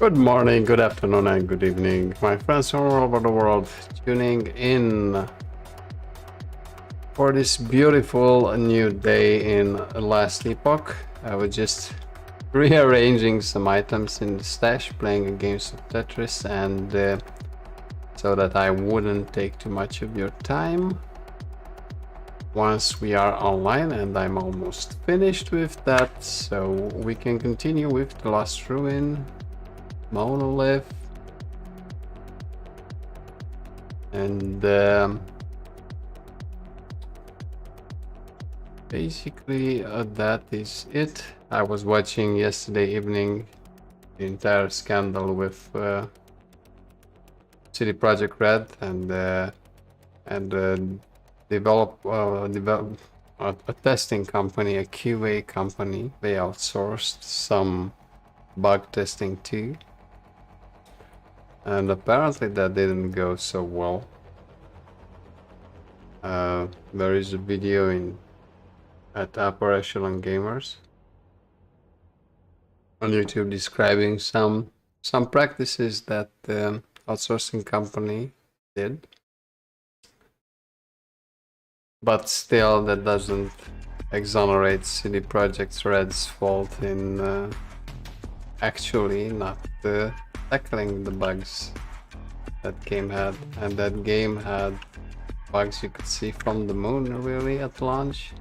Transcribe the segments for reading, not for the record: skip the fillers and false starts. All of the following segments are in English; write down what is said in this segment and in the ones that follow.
Good morning, good afternoon, and good evening, my friends from all over the world tuning in for this beautiful new day in Last Epoch. I was just rearranging some items in the stash, playing a game of Tetris, and so that I wouldn't take too much of your time. Once we are online, and I'm almost finished with that, so we can continue with the Lost Ruin, Monolith, and basically that is it. I was watching yesterday evening the entire scandal with CD Projekt Red and a testing company, a QA company. They outsourced some bug testing too. And apparently that didn't go so well. There is a video at Upper Echelon Gamers on YouTube describing some practices that the outsourcing company did. But still, that doesn't exonerate CD Projekt Red's fault in actually not tackling the bugs that game had, and that game had bugs you could see from the moon really at launch.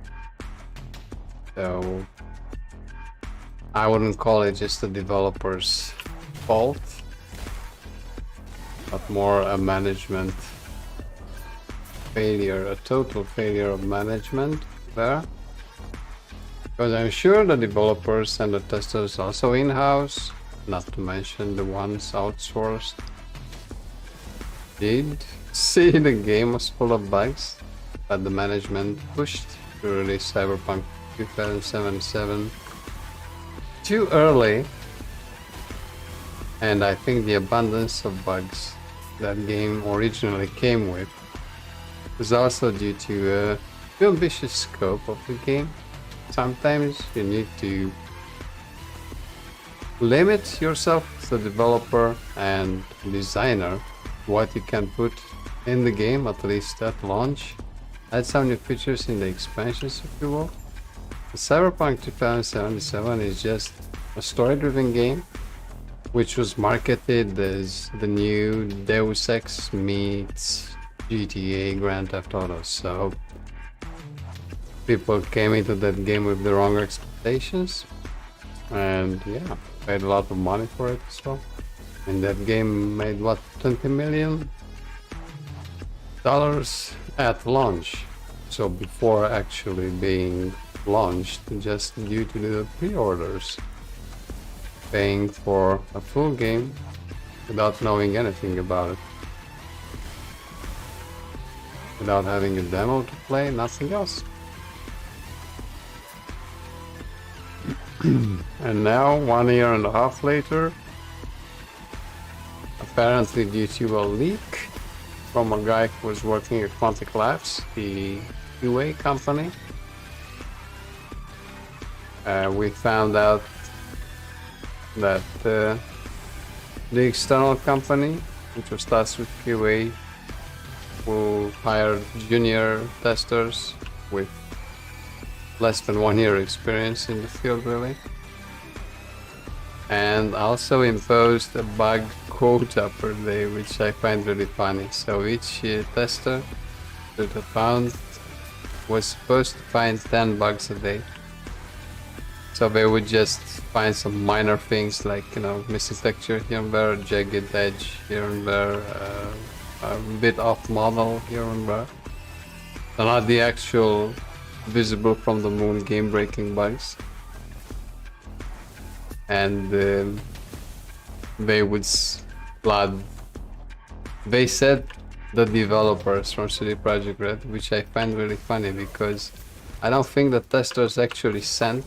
So I wouldn't call it just the developer's fault, but more a management failure, a total failure of management there. Because I'm sure the developers and the testers also in-house, not to mention the ones outsourced, did see the game was full of bugs, but the management pushed to release Cyberpunk 2077 too early, and I think the abundance of bugs that game originally came with was also due to the ambitious scope of the game. Sometimes you need to limit yourself as a developer and designer what you can put in the game, at least at launch. Add some new features in the expansions, if you will. The Cyberpunk 2077 is just a story-driven game which was marketed as the new Deus Ex meets GTA Grand Theft Auto, so people came into that game with the wrong expectations, and yeah, paid a lot of money for it as well. And that game made what, $20 million at launch, so before actually being launched, just due to the pre-orders, paying for a full game without knowing anything about it, without having a demo to play, nothing else. And now, 1.5 years later, apparently due to a leak from a guy who was working at Quantic Labs, the QA company, we found out that the external company, which was tasked with QA, who hired junior testers with less than 1 year experience in the field really, and also imposed a bug quota per day, which I find really funny. So each tester that I found was supposed to find 10 bugs a day. So they would just find some minor things like, you know, missing texture here and there, jagged edge here and there, a bit off model here and there. So not the actual visible from the moon game breaking bugs. And they would flood. They said the developers from CD Projekt Red, which I find really funny because I don't think the testers actually sent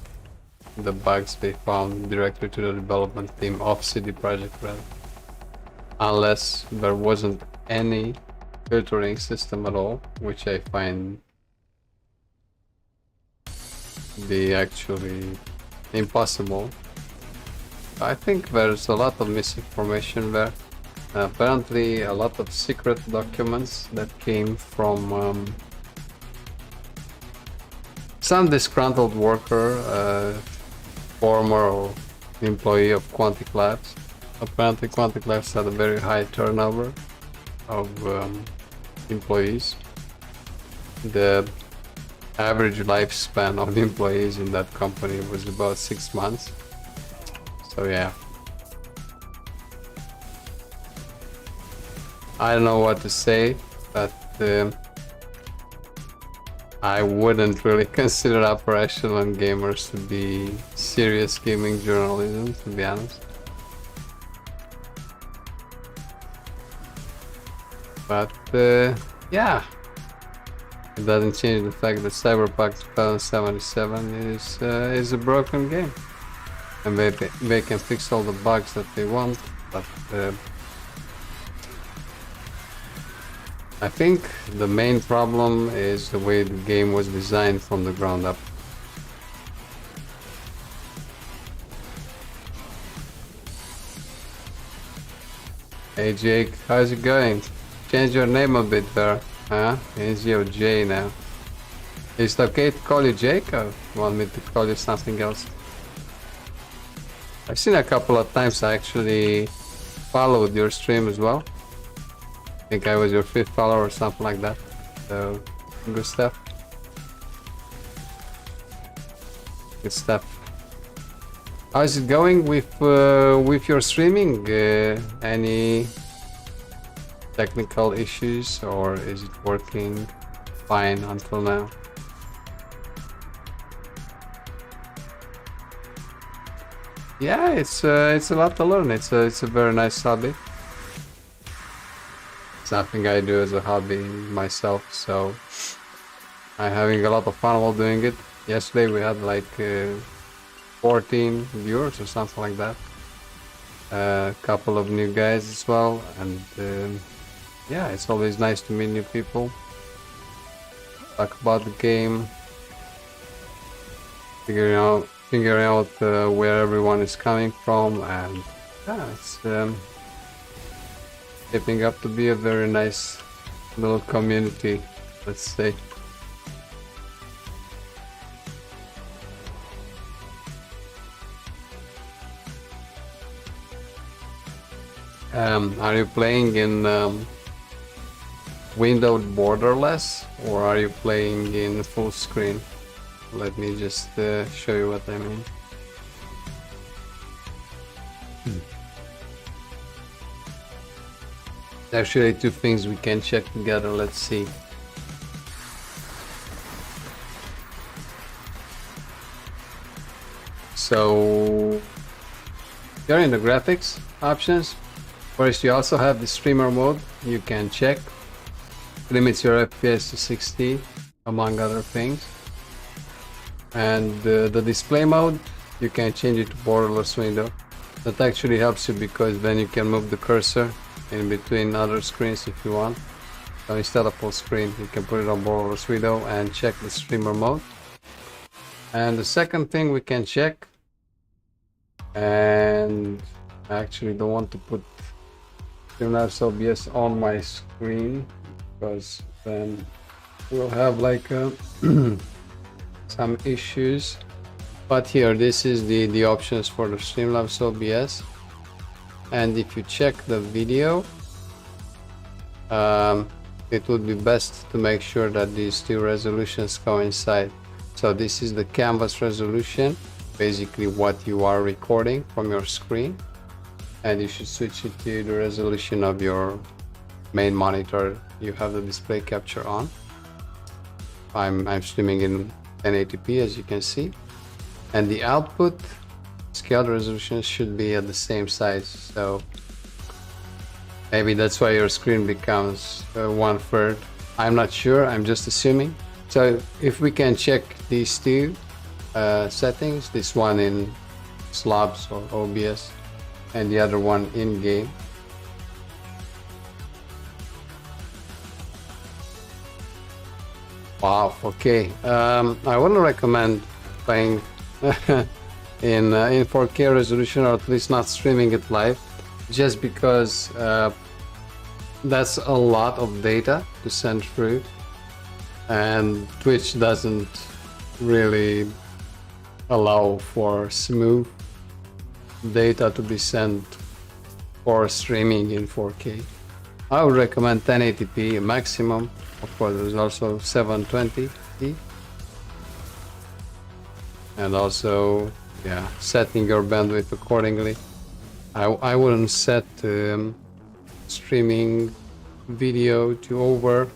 the bugs they found directly to the development team of CD Projekt Red, unless there wasn't any filtering system at all, which I find be actually impossible. I think there's a lot of misinformation there. Apparently a lot of secret documents that came from some disgruntled worker, former employee of Quantic Labs. Apparently Quantic Labs had a very high turnover of employees. The average lifespan of the employees in that company was about 6 months. So yeah. I don't know what to say, but I wouldn't really consider Upper Echelon Gamers to be serious gaming journalism, to be honest. But yeah, it doesn't change the fact that Cyberpunk 2077 is a broken game, and they can fix all the bugs that they want, but I think the main problem is the way the game was designed from the ground up. Hey Jake, how's it going? Change your name a bit there, huh? It's your J now. Is it okay to call you Jake, or want me to call you something else? I've seen a couple of times. I actually followed your stream as well. I think I was your 5th follower or something like that. So, good stuff. Good stuff. How's it going with your streaming? Any technical issues, or is it working fine until now? Yeah, it's a lot to learn. It's a very nice hobby. Something I do as a hobby myself, so I'm having a lot of fun while doing it. Yesterday we had like 14 viewers or something like that. A couple of new guys as well, and yeah, it's always nice to meet new people, talk about the game, figuring out where everyone is coming from, and yeah, it's shaping up to be a very nice little community, let's say. Are you playing in windowed borderless, or are you playing in full screen? Let me just show you what I mean. Actually, 2 things we can check together. Let's see. So here in the graphics options, first you also have the streamer mode. You can check. Limits your FPS to 60, among other things. And the display mode, you can change it to borderless window. That actually helps you because then you can move the cursor in between other screens if you want. So instead of full screen, you can put it on borderless window and check the streamer mode. And the second thing we can check, and I actually don't want to put Streamlabs OBS on my screen because then we'll have like some issues. But here, this is the options for the Streamlabs OBS. And if you check the video, it would be best to make sure that these 2 resolutions coincide. So this is the canvas resolution, basically what you are recording from your screen, and you should switch it to the resolution of your main monitor. You have the display capture on. I'm streaming in 1080p, as you can see, and the output scale resolution should be at the same size. So maybe that's why your screen becomes 1/3. I'm not sure, I'm just assuming. So if we can check these 2 settings, this one in slabs or OBS and the other one in game. Wow, okay. I wouldn't recommend playing in 4K resolution, or at least not streaming it live, just because that's a lot of data to send through, and Twitch doesn't really allow for smooth data to be sent for streaming in 4K. I would recommend 1080p maximum. Of course, there's also 720p, and also, yeah, setting your bandwidth accordingly. I wouldn't set streaming video to over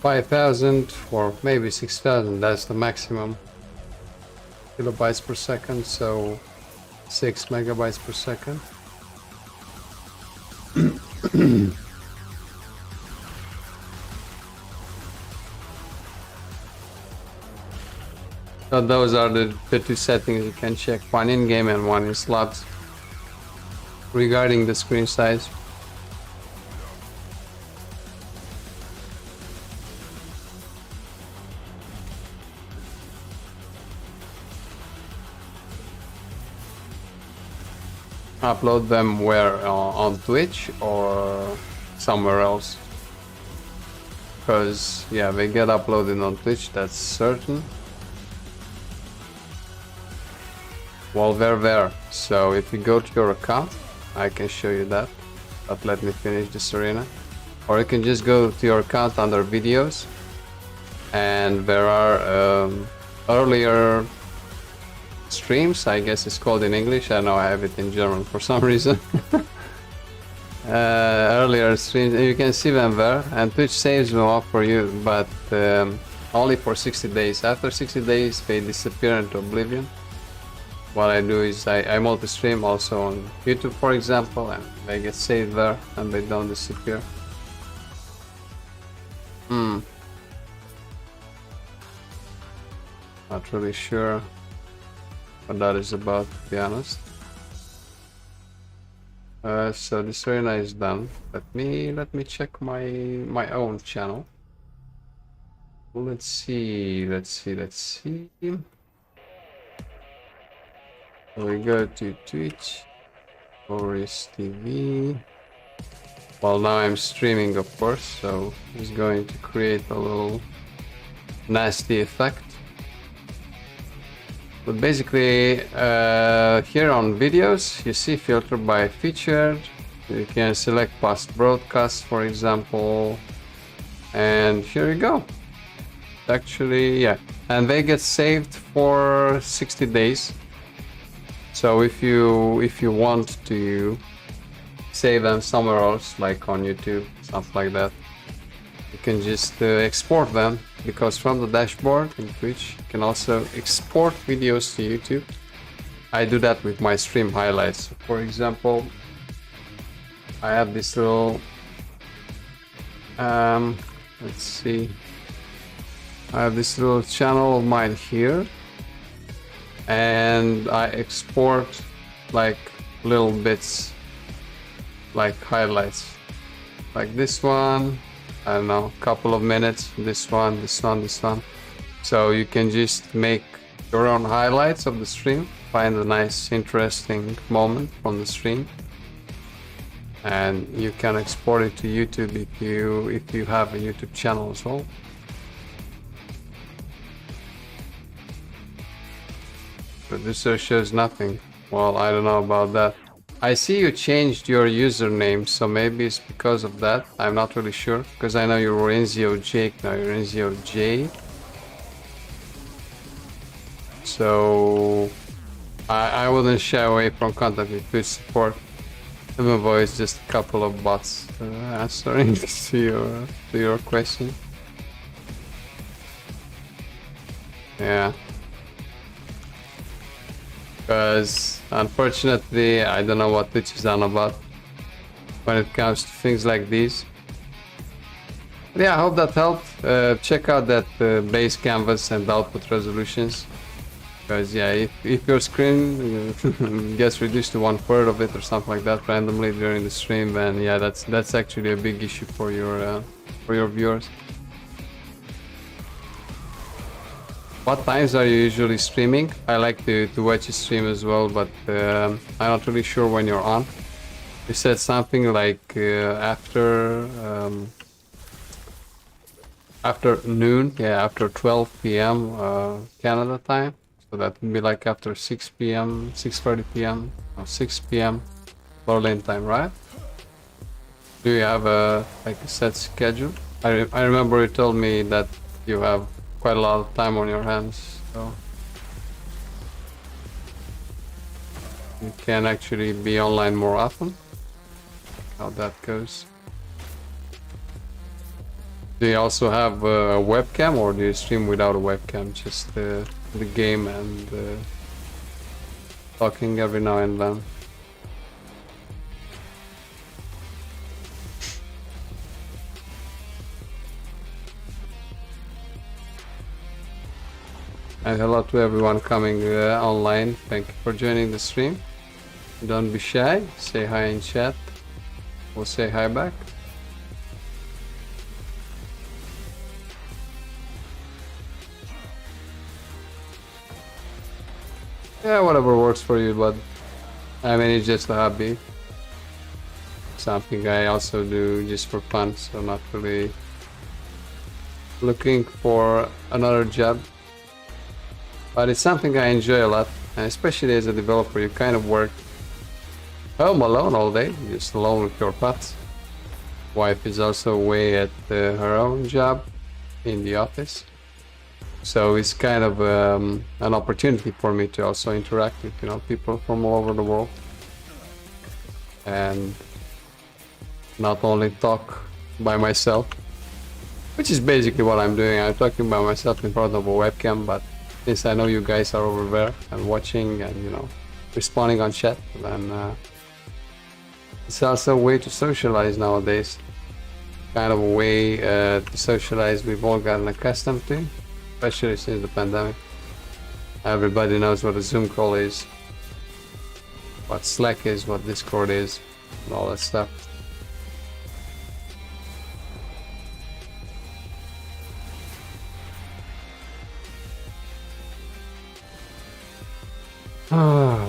5,000 or maybe 6,000. That's the maximum kilobytes per second, so 6 megabytes per second. So those are the two settings you can check, one in game and one in slots. Regarding the screen size, upload them where, on Twitch or somewhere else? Because yeah, they get uploaded on Twitch, that's certain. Well, they're there, so if you go to your account, I can show you that, but let me finish this arena. Or you can just go to your account under videos, and there are earlier streams, I guess it's called in English. I know I have it in German for some reason. Earlier streams, you can see them there, and Twitch saves them off for you, but only for 60 days. After 60 days they disappear into oblivion. What I do is I multi-stream also on YouTube, for example, and they get saved there and they don't disappear. Not really sure what that is about, to be honest. So this arena is done. Let me check my own channel. Let's see. So we go to Twitch, Boris TV. Well, now I'm streaming, of course, so it's going to create a little nasty effect. But basically, here on videos, you see filter by featured. You can select past broadcasts, for example, and here you go. Actually, yeah, and they get saved for 60 days. So if you want to save them somewhere else, like on YouTube, stuff like that, you can just export them, because from the dashboard in Twitch you can also export videos to YouTube. I do that with my stream highlights. For example, I have this little let's see, I have this little channel of mine here, and I export like little bits, like highlights, like this one, I don't know, couple of minutes, this one. So you can just make your own highlights of the stream, find a nice interesting moment from the stream, and you can export it to YouTube if you have a YouTube channel as well. Producer shows nothing. Well, I don't know about that. I see you changed your username, so maybe it's because of that. I'm not really sure, because I know you were Enzio Jake, now you're Enzio J. So I wouldn't shy away from contact with Twitch support, even though it's just a couple of bots answering to your question. Yeah. Because unfortunately I don't know what Twitch is on about when it comes to things like these. But yeah, I hope that helped. Check out that base canvas and output resolutions, because yeah, if your screen gets reduced to 1/3 of it or something like that randomly during the stream, then yeah, that's actually a big issue for your viewers. What times are you usually streaming? I like to watch you stream as well, but I'm not really sure when you're on. You said something like after noon, yeah, after 12 p.m. Canada time. So that would be like after 6 p.m., 6:30 p.m., or 6 p.m. Berlin time, right? Do you have a like a set schedule? I remember you told me that you have quite a lot of time on your hands, so you can actually be online more often. How that goes. Do you also have a webcam, or do you stream without a webcam? Just the game and talking every now and then. And hello to everyone coming online. Thank you for joining the stream. Don't be shy. Say hi in chat. We'll say hi back. Yeah, whatever works for you, but I mean, it's just a hobby. Something I also do just for fun, so not really looking for another job. But it's something I enjoy a lot, and especially as a developer, you kind of work home alone all day, just alone with your pets. Wife is also away at her own job in the office. So it's kind of an opportunity for me to also interact with, you know, people from all over the world, and not only talk by myself, which is basically what I'm doing. I'm talking by myself in front of a webcam, but since I know you guys are over there and watching and, you know, responding on chat, then it's also a way to socialize nowadays. Kind of a way to socialize we've all gotten accustomed to, especially since the pandemic. Everybody knows what a Zoom call is, what Slack is, what Discord is, and all that stuff.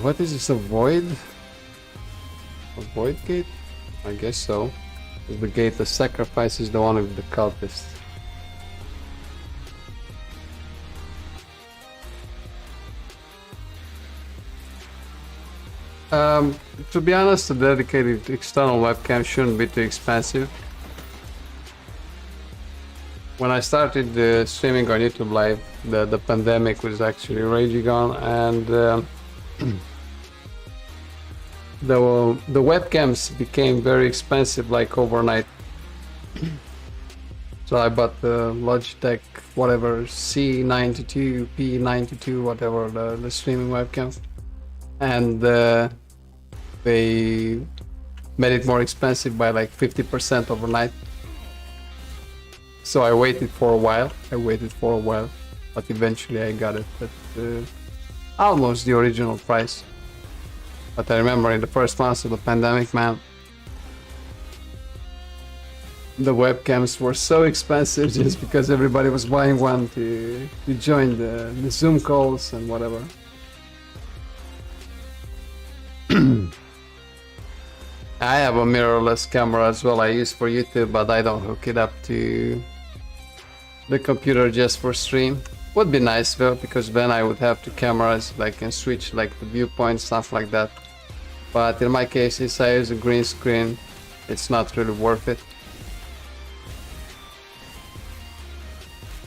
What is this, a void? A void gate? I guess so. It's the gate that sacrifices the one of the cultists. To be honest, a dedicated external webcam shouldn't be too expensive. When I started streaming on YouTube Live, the pandemic was actually raging on, and the webcams became very expensive like overnight. So I bought the Logitech whatever C92, P92, whatever, the streaming webcam, and they made it more expensive by like 50% overnight. So I waited for a while, but eventually I got it at almost the original price. But I remember in the first months of the pandemic, man, the webcams were so expensive just because everybody was buying one to join the Zoom calls and whatever. I have a mirrorless camera as well I use for YouTube, but I don't hook it up to the computer just for stream. Would be nice though, because then I would have two cameras, like, and switch like the viewpoint, stuff like that. But in my case, since I use a green screen, it's not really worth it.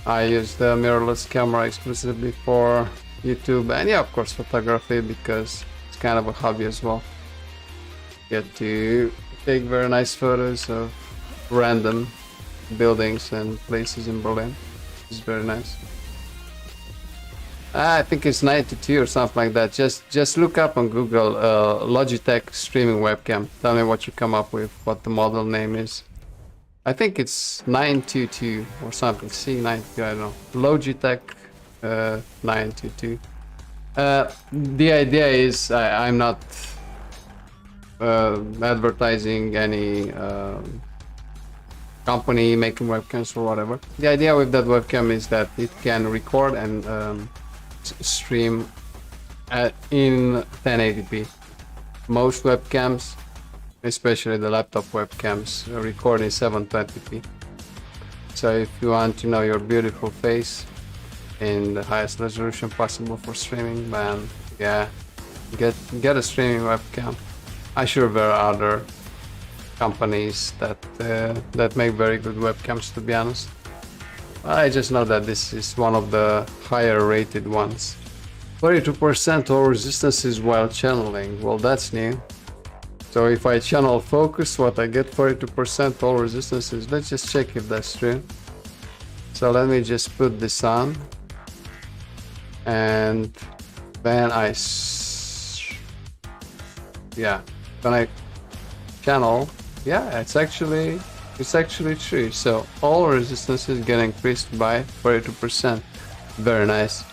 I use the mirrorless camera exclusively for YouTube, and yeah, of course photography, because it's kind of a hobby as well. Get to take very nice photos of random buildings and places in Berlin. It's very nice. I think it's 92 or something like that. Just look up on Google Logitech streaming webcam. Tell me what you come up with, what the model name is. I think it's 922 or something. C92, I don't know. Logitech 922. The idea is I'm not advertising any company making webcams or whatever. The idea with that webcam is that it can record and stream in 1080p. Most webcams, especially the laptop webcams, record in 720p. So if you want to know your beautiful face in the highest resolution possible for streaming, man, yeah, get a streaming webcam. I'm sure there are other companies that make very good webcams, to be honest. I just know that this is one of the higher rated ones. 42% all resistances while channeling. Well, that's new. So if I channel focus, what I get 42% all resistances. Let's just check if that's true. So let me just put this on, and then when I channel, yeah, it's actually true. So all resistances get increased by 42%. Very nice.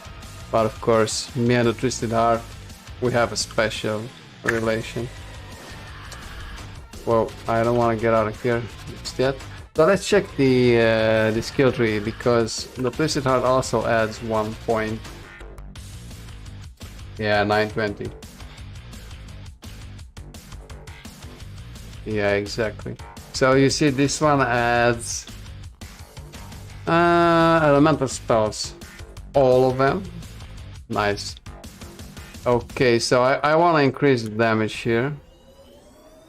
But of course, me and the Twisted Heart, we have a special relation. Well, I don't want to get out of here just yet. So let's check the skill tree, because the Twisted Heart also adds 1 point. Yeah, 920. Yeah, exactly. So you see, this one adds elemental spells, all of them. Nice. Okay, so I want to increase the damage here,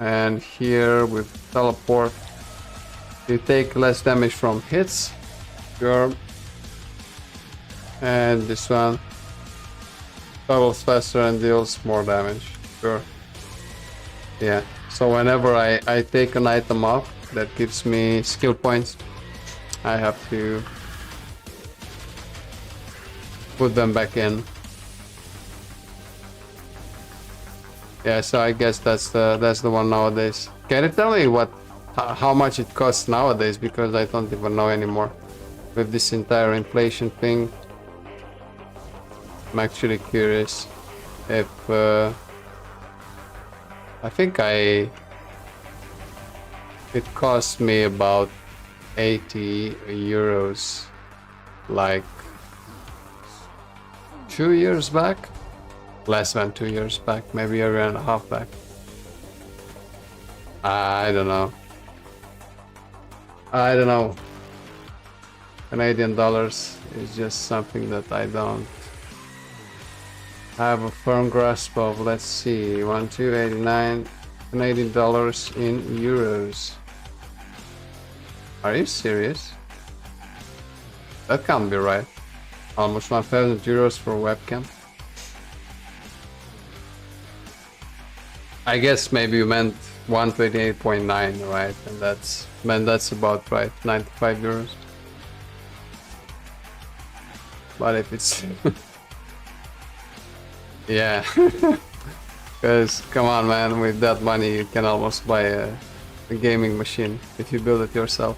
and here with teleport you take less damage from hits, sure, and this one travels faster and deals more damage, sure. Yeah, so whenever I take an item off that gives me skill points, I have to put them back in. Yeah, so I guess that's the one nowadays. Can you tell me how much it costs nowadays, because I don't even know anymore with this entire inflation thing. I'm actually curious if I think it cost me about 80 euros like 2 years back. Less than 2 years back, maybe a year and a half back. I don't know. Canadian dollars is just something that I don't have a firm grasp of. Let's see, 1289 Canadian dollars in euros. Are you serious? That can't be right. Almost 1000 euros for a webcam. I guess maybe you meant 128.9, right? And that's about right, 95 euros. But if it's yeah, because come on, man, with that money you can almost buy a gaming machine if you build it yourself.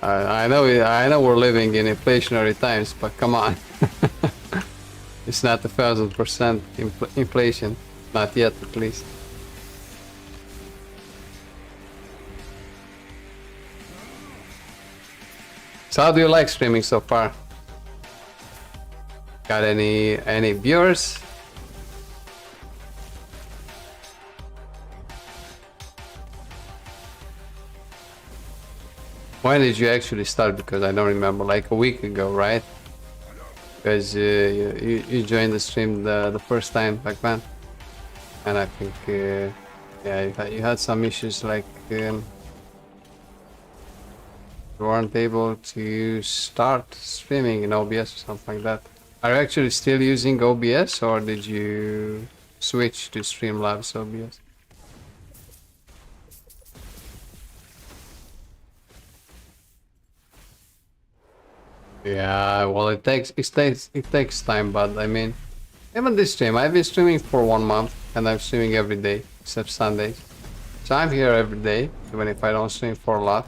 I know we're living in inflationary times, but come on. It's not 1000% inflation. Not yet, at least. So how do you like streaming so far? Got any viewers? When did you actually start? Because I don't remember. Like a week ago, right? Because you joined the stream the first time back then. And I think, yeah, you had some issues, like you weren't able to start streaming in OBS or something like that. Are you actually still using OBS, or did you switch to Streamlabs OBS? Yeah, well, it takes time, but I mean, even this stream, I've been streaming for 1 month, and I'm streaming every day except Sundays. So I'm here every day, even if I don't stream for a lot,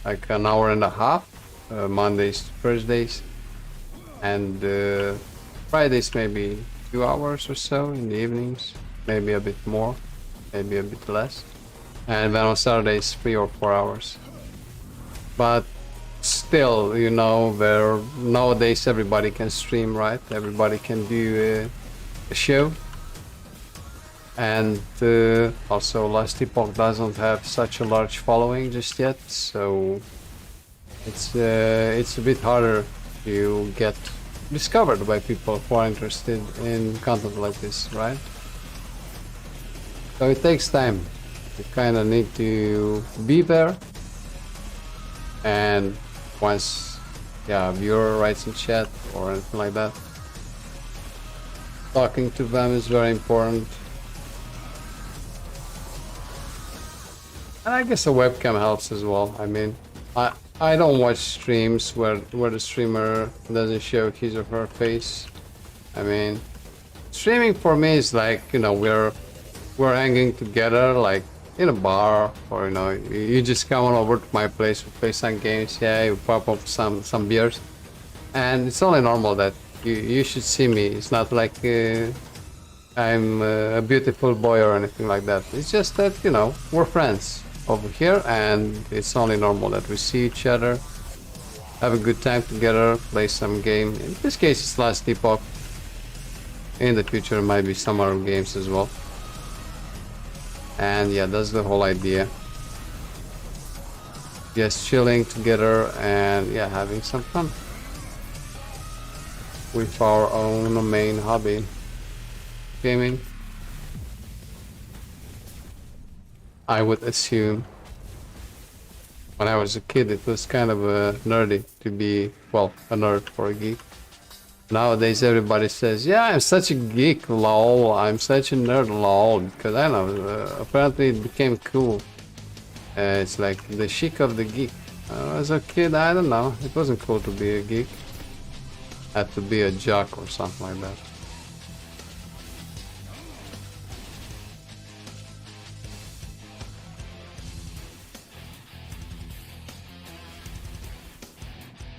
like an hour and a half, Mondays to Thursdays, and Fridays maybe 2 hours or so in the evenings, maybe a bit more, maybe a bit less. and then on Saturdays 3 or 4 hours. But still, you know, where nowadays everybody can stream, right? Everybody can do a show. And also Last Epoch doesn't have such a large following just yet, so it's a bit harder to get discovered by people who are interested in content like this, right? So it takes time. You kind of need to be there, and once a viewer writes in chat or anything like that, talking to them is very important. And I guess a webcam helps as well. I mean, I don't watch streams where the streamer doesn't show his or her face. I mean, streaming for me is like, you know, we're hanging together like in a bar, or you know, you just come on over to my place, we play some games, yeah, you pop up some beers, and it's only normal that you should see me. It's not like I'm a beautiful boy or anything like that. It's just that, you know, we're friends over here, and it's only normal that we see each other, have a good time together, play some game. In this case it's Last Epoch. In the future it might be some other games as well. And yeah, that's the whole idea. Just chilling together and yeah, having some fun with our own main hobby, gaming. I would assume when I was a kid it was kind of nerdy to be, well, a nerd for a geek. Nowadays everybody says, yeah, I'm such a geek, lol, I'm such a nerd, lol, because I don't know, apparently it became cool. It's like the chic of the geek. As a kid, I don't know, it wasn't cool to be a geek. Had to be a jock or something like that.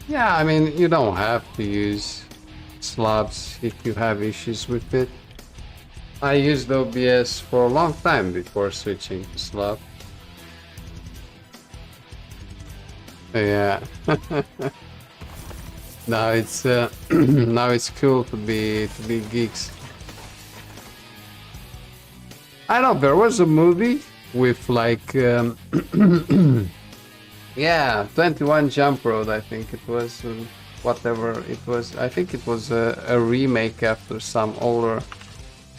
Yeah, I mean, you don't have to use slabs if you have issues with it. I used OBS for a long time before switching to slab. Yeah. Now it's now it's cool to be geeks. I know there was a movie with like yeah, 21 Jump Road, I think it was, whatever it was. I think it was a remake after some older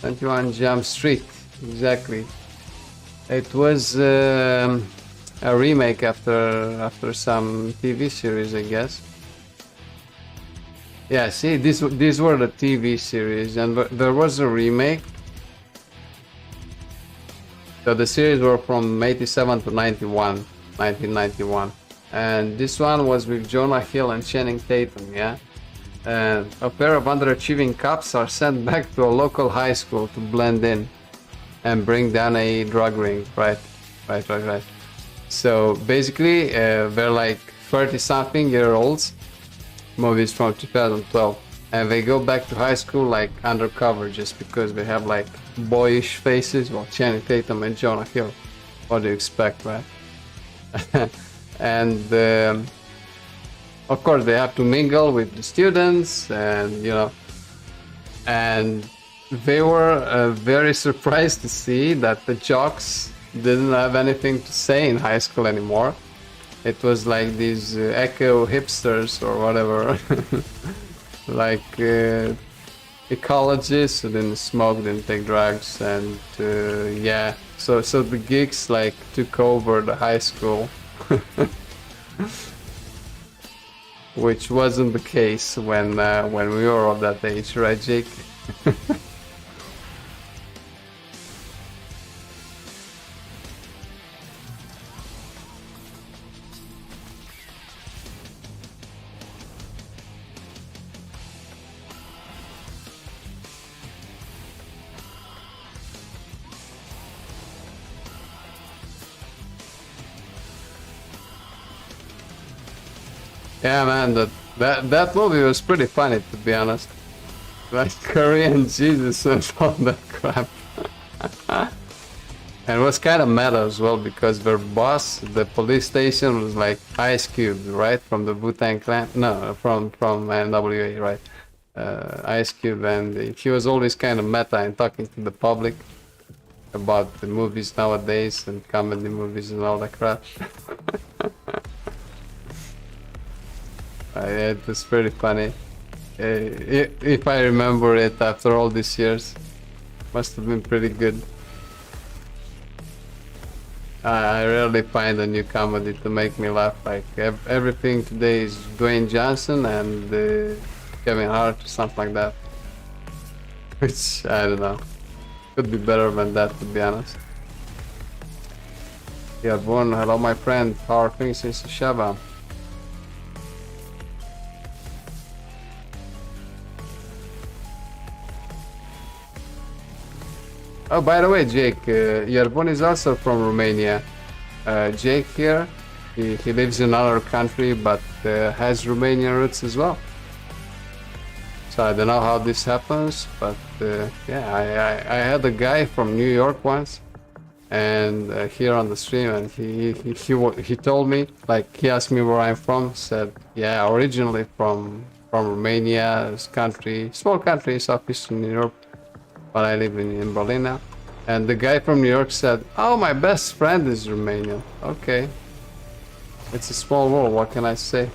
21 Jump Street, exactly. It was a remake after some TV series, I guess. Yeah, see, these were the TV series, and there was a remake. So the series were from 87 to 91. 1991, and this one was with Jonah Hill and Channing Tatum, yeah? And a pair of underachieving cops are sent back to a local high school to blend in and bring down a drug ring, right? So basically, they're like 30-something-year-olds, movies from 2012, and they go back to high school like undercover just because they have like boyish faces, well, Channing Tatum and Jonah Hill. What do you expect, right? And of course they have to mingle with the students, and you know, and they were very surprised to see that the jocks didn't have anything to say in high school anymore. It was like these eco hipsters or whatever, like ecologists who didn't smoke, didn't take drugs, and yeah. So the geeks like took over the high school, which wasn't the case when we were of that age, right, Jake? Yeah, man, that movie was pretty funny, to be honest. Like Korean Jesus and all that crap. And it was kind of meta as well because their boss, the police station, was like Ice Cube, right? From the Wu-Tang Clan. No, from NWA, right? Ice Cube, and he was always kind of meta and talking to the public about the movies nowadays and comedy movies and all that crap. It was pretty funny. If I remember it after all these years, must have been pretty good. I rarely find a new comedy to make me laugh. Like everything today is Dwayne Johnson and Kevin Hart or something like that. Which, I don't know. Could be better than that, to be honest. Yeah, Born, hello my friend. How are things in Shaba? Oh, by the way, Jake, Yerbun is also from Romania. Jake here, he lives in another country, but has Romanian roots as well. So I don't know how this happens, but yeah, I had a guy from New York once, and here on the stream, and he told me, like, he asked me where I'm from. Said, yeah, originally from Romania, this country, small country, southeastern Europe. But I live in Berlin now. And the guy from New York said, oh, my best friend is Romanian. Okay. It's a small world, what can I say?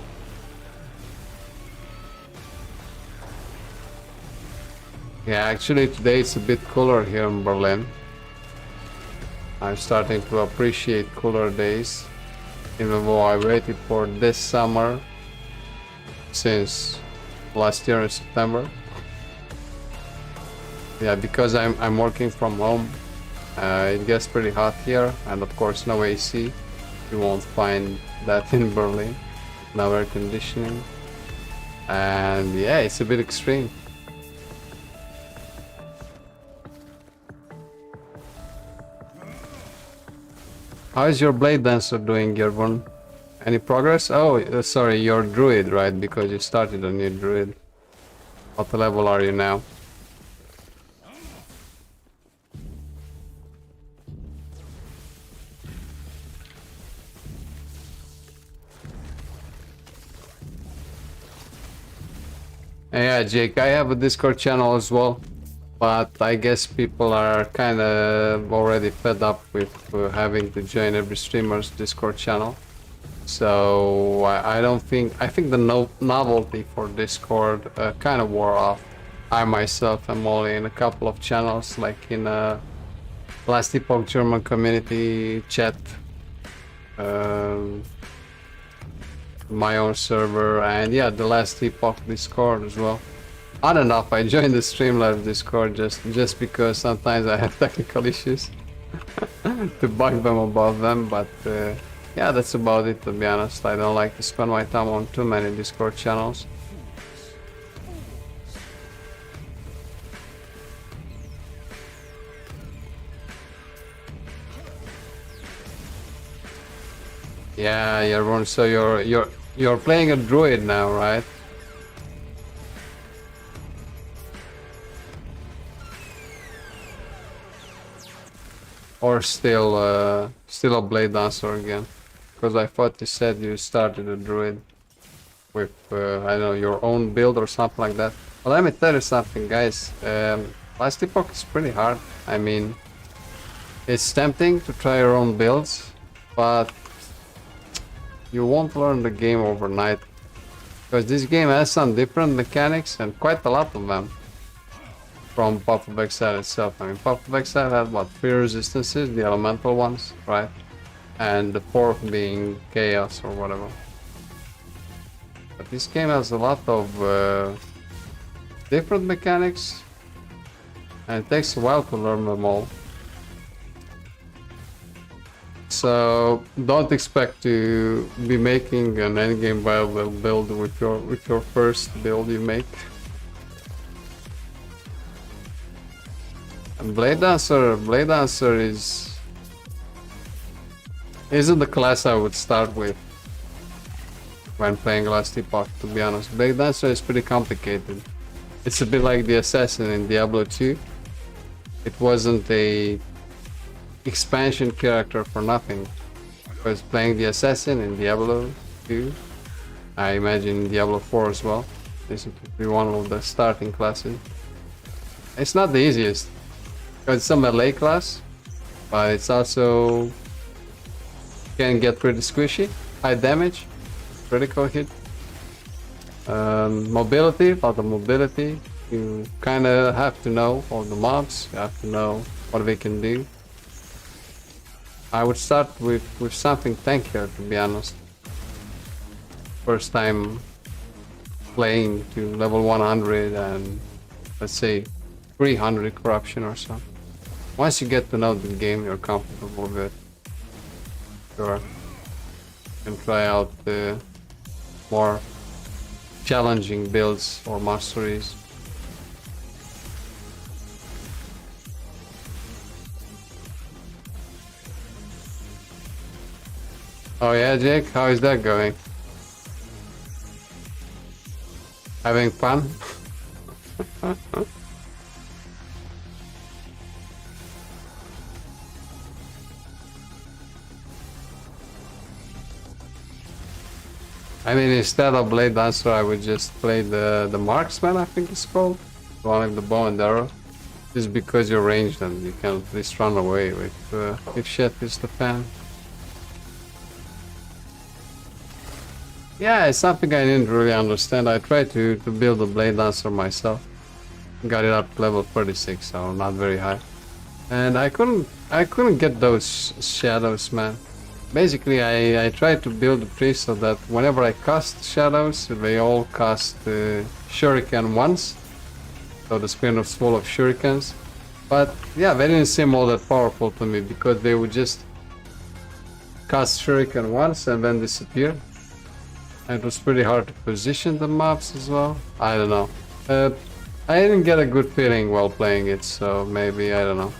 Yeah, actually today it's a bit cooler here in Berlin. I'm starting to appreciate cooler days. Even though I waited for this summer since last year in September. Yeah, because I'm working from home, it gets pretty hot here, and of course no AC. You won't find that in Berlin. No air conditioning, and yeah, it's a bit extreme. How is your blade dancer doing, Gervon? Any progress? Oh, sorry, you're druid, right? Because you started a new druid. What level are you now? Yeah, Jake, I have a Discord channel as well, but I guess people are kind of already fed up with having to join every streamer's Discord channel. So I don't think, I think the novelty for Discord kind of wore off. I myself am only in a couple of channels, like in a Last Epoch German community chat, my own server, and yeah, the Last Epoch Discord as well. On and off, I joined the Streamlabs Discord just because sometimes I have technical issues to bug them about them, but yeah, that's about it, to be honest. I don't like to spend my time on too many Discord channels. Yeah, Yaron, so you're playing a druid now, right? Or still a blade dancer again? Because I thought you said you started a druid with I don't know, your own build or something like that. Well, let me tell you something, guys. Last Epoch is pretty hard. I mean, it's tempting to try your own builds, but you won't learn the game overnight, because this game has some different mechanics, and quite a lot of them, from Path of Exile itself. I mean, Path of Exile had, what, 3 resistances, the elemental ones, right? And the 4th being Chaos or whatever. But this game has a lot of different mechanics, and it takes a while to learn them all. So don't expect to be making an endgame viable build with your first build you make. And Blade Dancer isn't the class I would start with when playing Last Epoch, to be honest. Blade Dancer is pretty complicated. It's a bit like the Assassin in Diablo 2. It wasn't a expansion character for nothing. I was playing the assassin in Diablo 2. I imagine in Diablo 4 as well. This would be one of the starting classes. It's not the easiest, because it's a melee class, but it's also can get pretty squishy, high damage, critical hit, mobility, a lot of mobility. You kind of have to know all the mobs, you have to know what they can do. I would start with something tankier, to be honest. First time playing to level 100 and let's say 300 corruption or so. Once you get to know the game, you're comfortable with it. Sure. You can try out the more challenging builds or masteries. Oh yeah, Jake, how is that going? Having fun? I mean, instead of Blade Dancer, I would just play the Marksman, I think it's called. The one with the bow and arrow. Just because you're ranged and you can at least run away if shit is the fan. Yeah, it's something I didn't really understand. I tried to build a Blade Dancer myself. Got it up to level 36, so not very high. And I couldn't get those shadows, man. Basically, I tried to build a tree so that whenever I cast shadows, they all cast shuriken once. So the screen was full of shurikens. But yeah, they didn't seem all that powerful to me because they would just cast shuriken once and then disappear. And it was pretty hard to position the mobs as well. I don't know. I didn't get a good feeling while playing it, so maybe, I don't know.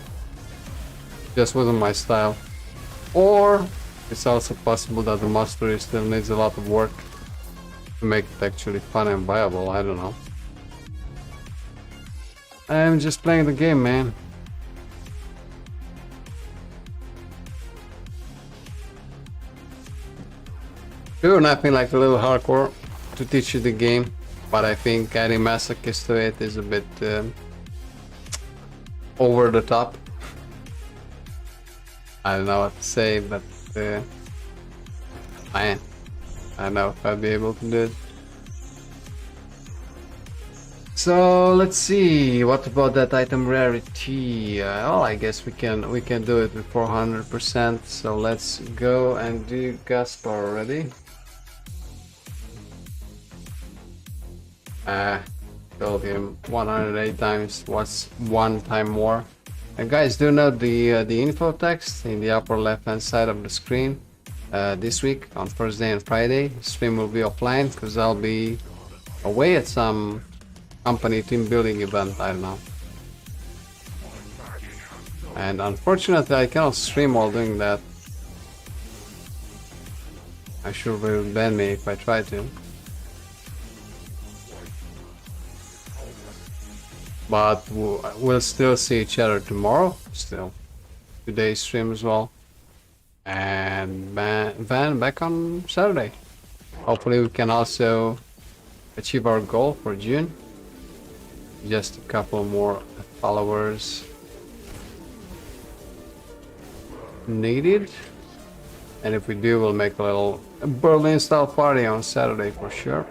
Just wasn't my style. Or it's also possible that the mastery still needs a lot of work to make it actually fun and viable. I don't know. I'm just playing the game, man. Sure, nothing like a little hardcore to teach you the game, but I think adding masochist to it is a bit over the top. I don't know what to say, but man, I don't know if I'll be able to do it. So let's see, what about that item rarity? Well, I guess we can do it with 400%. So let's go and do Gaspar already. Told him 108 times. What's one time more? And guys, do note the info text in the upper left hand side of the screen. This week on Thursday and Friday, stream will be offline because I'll be away at some company team building event. I don't know. And unfortunately, I cannot stream while doing that. I'm sure they will ban me if I try to. But we'll still see each other tomorrow, still. Today's stream as well. And Van back on Saturday. Hopefully we can also achieve our goal for June. Just a couple more followers needed. And if we do, we'll make a little Berlin style party on Saturday for sure.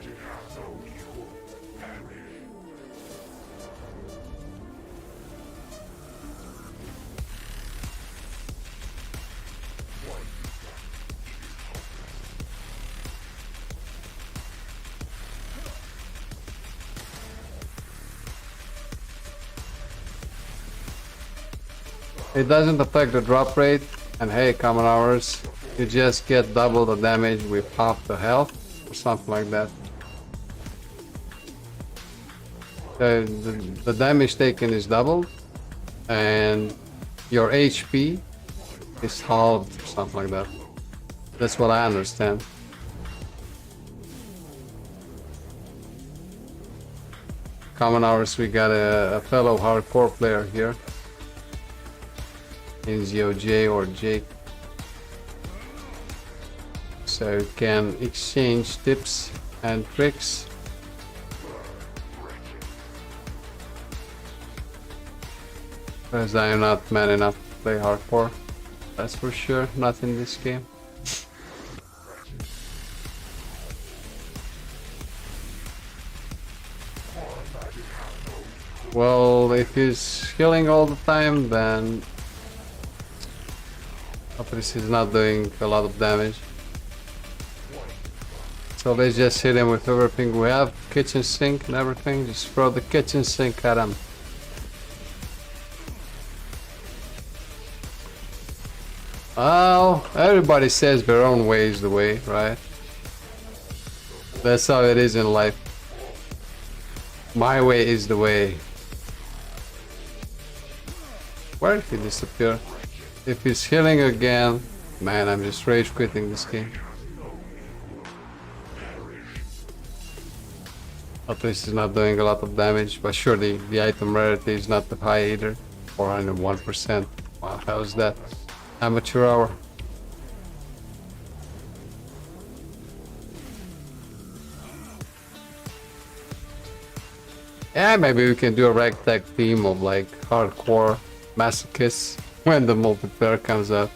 It doesn't affect the drop rate, and hey, common hours, you just get double the damage with half the health, or something like that. The damage taken is doubled, and your HP is halved, or something like that. That's what I understand. Common hours, we got a fellow hardcore player here. in ZOJ or Jake. So you can exchange tips and tricks. Because I am not man enough to play hardcore. That's for sure, not in this game. Well, if he's healing all the time, then at least he's not doing a lot of damage. So let's just hit him with everything we have, kitchen sink and everything. Just throw the kitchen sink at him. Oh, everybody says their own way is the way, right? That's how it is in life. My way is the way. Where did he disappear? If he's healing again, man, I'm just rage quitting this game. At least he's not doing a lot of damage, but sure, the item rarity is not that high either. 401%. Wow, how's that? Amateur hour. Yeah, maybe we can do a ragtag theme of like hardcore masochists when the multiplayer comes out.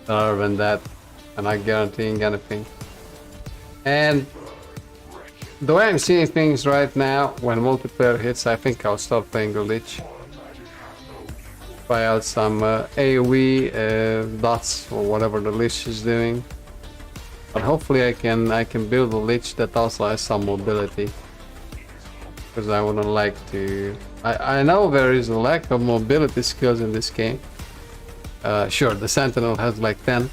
Other than that, I'm not guaranteeing anything. And the way I'm seeing things right now, when multiplayer hits, I think I'll start playing the Lich. Try out some AoE dots or whatever the Lich is doing. But hopefully I can build a Lich that also has some mobility. Because I wouldn't like to... I know there is a lack of mobility skills in this game. Sure, the Sentinel has like 10.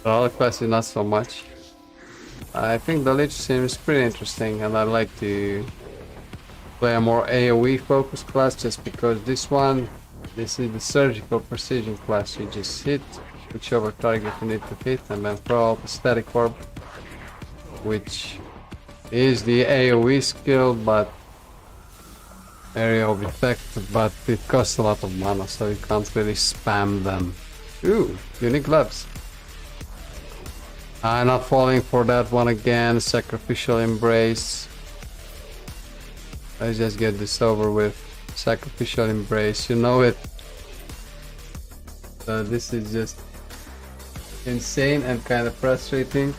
The other classes not so much. I think the Lich seems pretty interesting, and I'd like to play a more AoE focused class, just because this is the surgical precision class. You just hit whichever target you need to hit and then throw out the static orb, which is the AoE skill, but area of effect, but it costs a lot of mana, so you can't really spam them. Ooh, unique gloves. I'm not falling for that one again. Sacrificial embrace. Let's just get this over with. Sacrificial embrace, you know it. This is just insane and kind of frustrating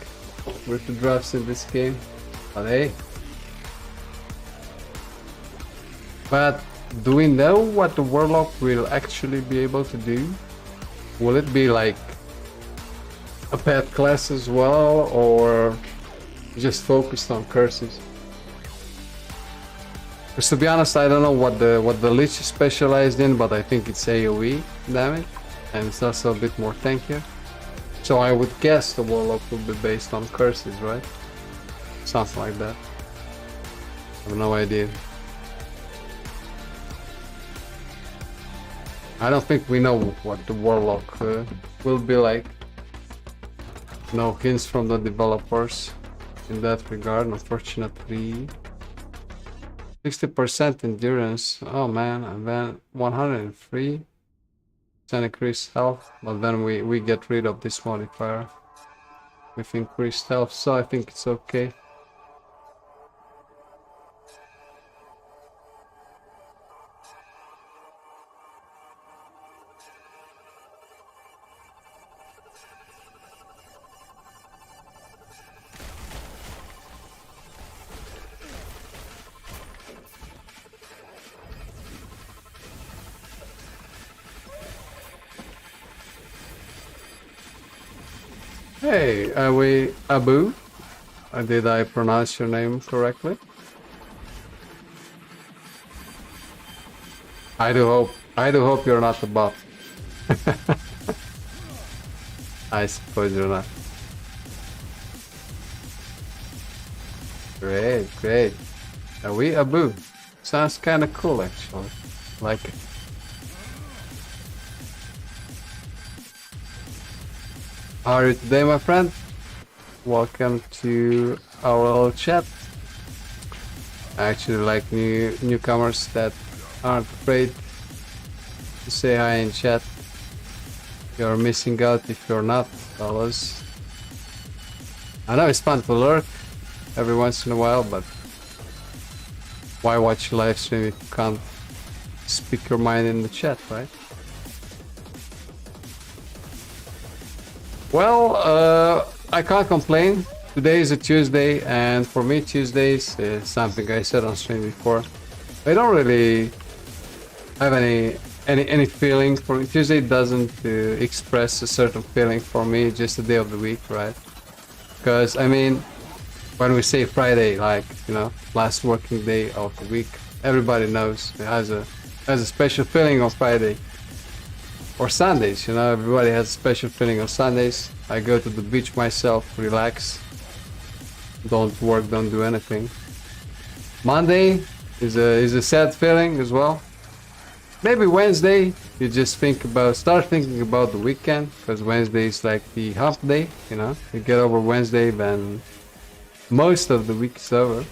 with the drafts in this game. But hey. But do we know what the Warlock will actually be able to do? Will it be like a pet class as well, or just focused on curses? Because to be honest, I don't know what the Lich is specialized in, but I think it's AoE damage, and it's also a bit more tankier. So I would guess the Warlock will be based on curses, right? Something like that. I have no idea. I don't think we know what the Warlock will be like. No hints from the developers in that regard, unfortunately. 60% endurance, oh man, and then 103% increased health, but then we get rid of this modifier with increased health, so I think it's okay. Hey, are we Abu? Did I pronounce your name correctly? I do hope you're not a bot. I suppose you're not. Great, great. Are we Abu? Sounds kind of cool actually. Like it. How are you today, my friend? Welcome to our little chat. I actually like newcomers that aren't afraid to say hi in chat. You're missing out if you're not, fellas. I know it's fun to lurk every once in a while, but why watch a live stream if you can't speak your mind in the chat, right? Well, I can't complain. Today is a Tuesday, and for me Tuesdays is something I said on stream before. I don't really have any feeling for me. Tuesday doesn't express a certain feeling for me, just a day of the week, right? Because I mean, when we say Friday, like, you know, last working day of the week, everybody knows it has a special feeling on Friday. Or Sundays, you know, everybody has a special feeling on Sundays. I go to the beach myself, relax, don't work, don't do anything. Monday is a sad feeling as well. Maybe Wednesday, you just start thinking about the weekend, because Wednesday is like the hump day, you know. You get over Wednesday, then most of the week is over.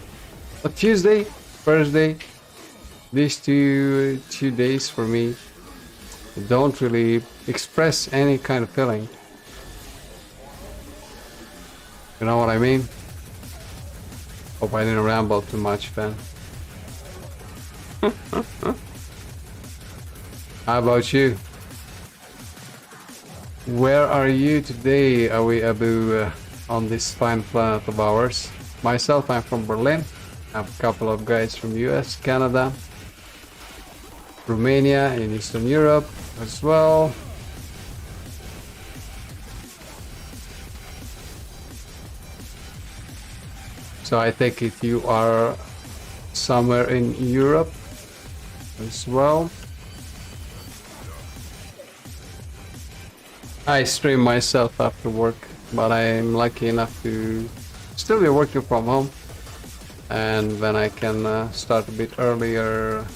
But Tuesday, Thursday, these two days for me don't really express any kind of feeling. You know what I mean? Hope I didn't ramble too much, Ben. How about you? Where are you today, Awi Abu, on this fine planet of ours? Myself, I'm from Berlin. I have a couple of guys from US, Canada, Romania, in Eastern Europe as well. So I take it you are somewhere in Europe as well. I stream myself after work, but I'm lucky enough to still be working from home, and then I can start a bit earlier.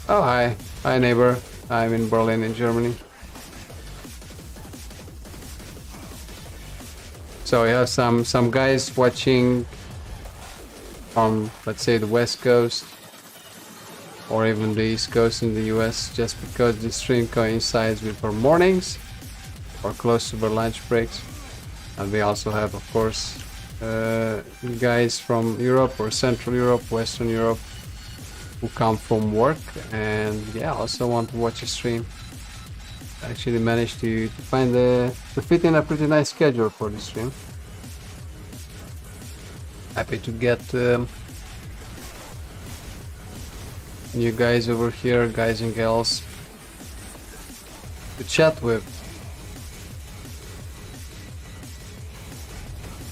Oh, hi neighbor. I'm in Berlin, in Germany. So we have some guys watching from, let's say, the West Coast or even the East Coast in the US, just because the stream coincides with our mornings or close to our lunch breaks. And we also have, of course, guys from Europe or Central Europe, Western Europe, who come from work and yeah, also want to watch a stream. I actually managed to fit in a pretty nice schedule for the stream. Happy to get new guys over here, guys and gals, to chat with.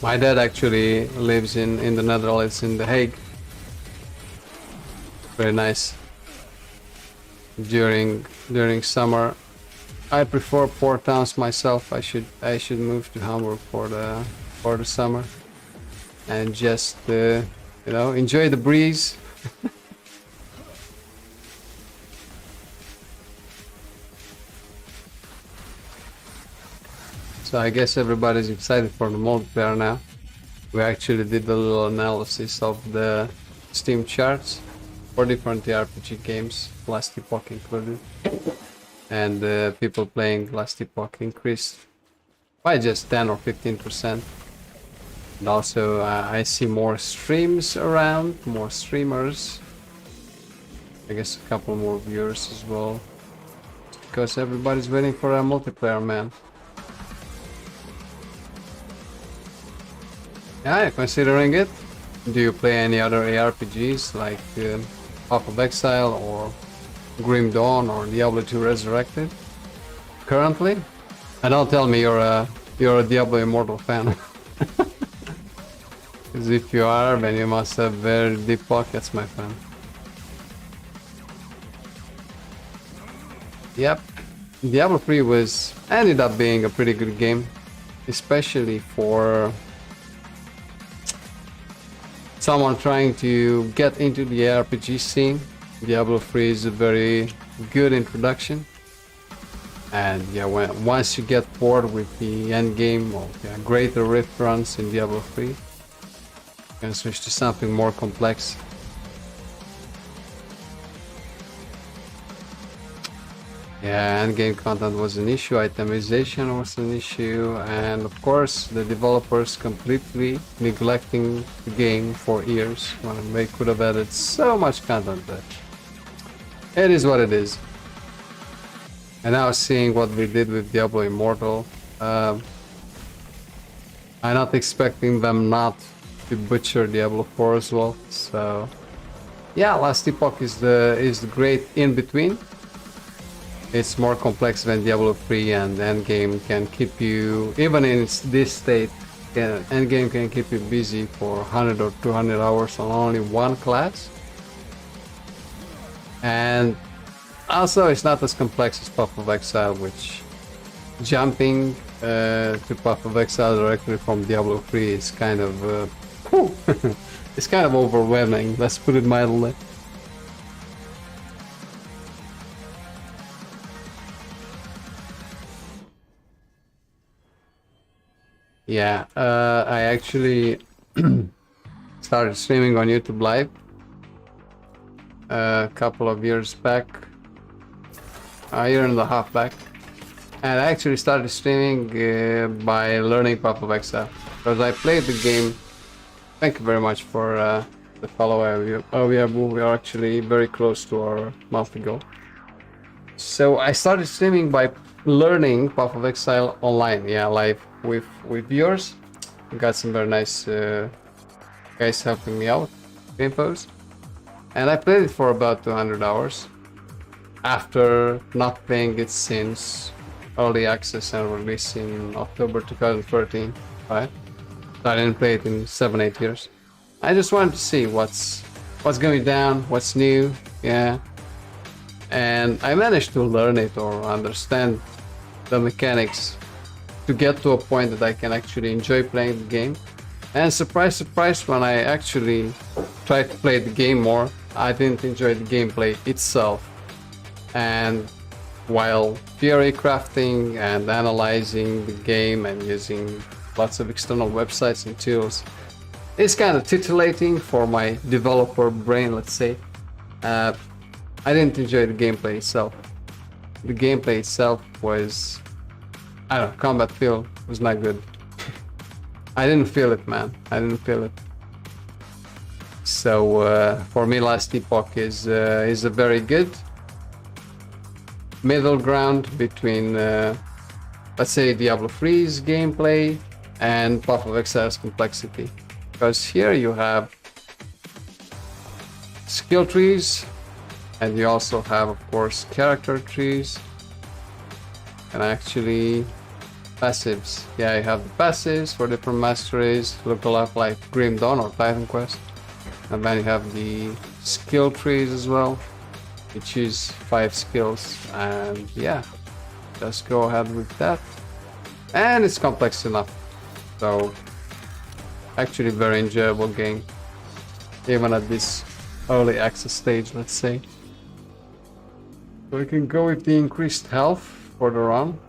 My dad actually lives in the Netherlands, in The Hague. Very nice. During summer, I prefer port towns myself. I should move to Hamburg for the summer and just you know, enjoy the breeze. So I guess everybody's excited for the multiplayer now. We actually did a little analysis of the Steam charts for different RPG games, Last Epoch included, and people playing Last Epoch increased by just 10 or 15%. And also I see more streams around, more streamers, I guess a couple more viewers as well, because everybody's waiting for a multiplayer, man. Yeah, considering it. Do you play any other ARPGs like Path of Exile or Grim Dawn or Diablo 2 Resurrected currently? And don't tell me you're a Diablo Immortal fan. Because if you are, then you must have very deep pockets, my friend. Yep, Diablo 3 ended up being a pretty good game, especially for someone trying to get into the RPG scene. Diablo 3 is a very good introduction, and yeah, once you get bored with the end game or greater rift runs in Diablo 3, you can switch to something more complex. Yeah, endgame content was an issue, itemization was an issue, and of course the developers completely neglecting the game for years when they could have added so much content there. It is what it is. And now seeing what we did with Diablo Immortal, I'm not expecting them not to butcher Diablo 4 as well. So yeah, Last Epoch is the great in between. It's more complex than Diablo 3, and endgame can keep you, even in this state, endgame can keep you busy for 100 or 200 hours on only one class. And also, it's not as complex as Path of Exile, which jumping to Path of Exile directly from Diablo 3 is kind of it's kind of overwhelming, let's put it mildly. Yeah, I actually started streaming on YouTube Live a couple of years back, a year and a half back, and I actually started streaming by learning Path of Exile, because I played the game. Thank you very much for the follow. We are actually very close to our monthly goal. So I started streaming by learning Path of Exile online, yeah, live with viewers. Got some very nice guys helping me out, infos, and I played it for about 200 hours after not playing it since early access and release in October 2013, right? So I didn't play it in 7-8 years. I just wanted to see what's going down, what's new, yeah. And I managed to learn it or understand the mechanics to get to a point that I can actually enjoy playing the game. And surprise, surprise, when I actually tried to play the game more, I didn't enjoy the gameplay itself. And while theory crafting and analyzing the game and using lots of external websites and tools, it's kind of titillating for my developer brain, let's say. I didn't enjoy the gameplay itself. The gameplay itself was, I don't know, combat feel was not good. I didn't feel it, man. I didn't feel it. So for me, Last Epoch is a very good middle ground between, let's say, Diablo 3's gameplay and Path of Exile's complexity. Because here you have skill trees, and you also have, of course, character trees, and actually passives. Yeah, you have the passives for different masteries, look a lot like Grim Dawn or Titan Quest. And then you have the skill trees as well. You choose 5 skills, and yeah, just go ahead with that. And it's complex enough. So, actually very enjoyable game, even at this early access stage, let's say. So we can go with the increased health further on.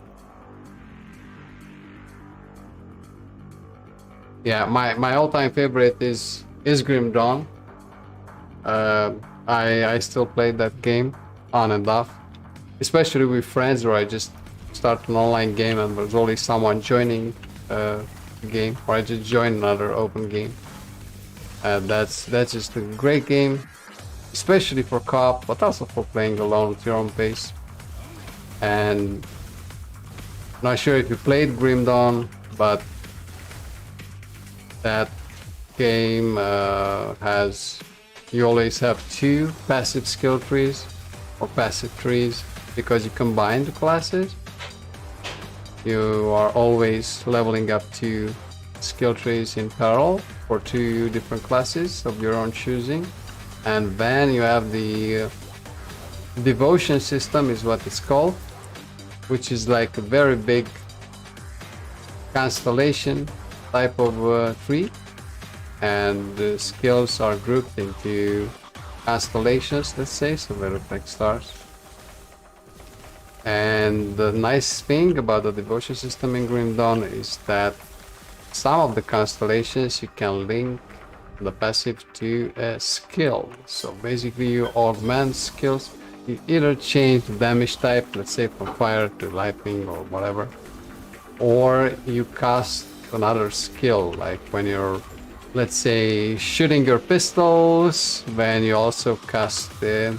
Yeah, my all-time favorite is Grim Dawn. I still play that game on and off, especially with friends, where I just start an online game and there's always someone joining the game, or I just join another open game. That's just a great game, especially for co-op, but also for playing alone at your own pace. And not sure if you played Grim Dawn, but that game has, you always have 2 passive skill trees or passive trees, because you combine the classes. You are always leveling up 2 skill trees in parallel for 2 different classes of your own choosing. And then you have the devotion system, is what it's called, which is like a very big constellation type of tree, and the skills are grouped into constellations, let's say, so they look like stars. And the nice thing about the devotion system in Grim Dawn is that some of the constellations you can link the passive to a skill. So basically you augment skills. you either change the damage type, let's say from fire to lightning or whatever, or you cast another skill, like when you're, let's say, shooting your pistols, when you also cast the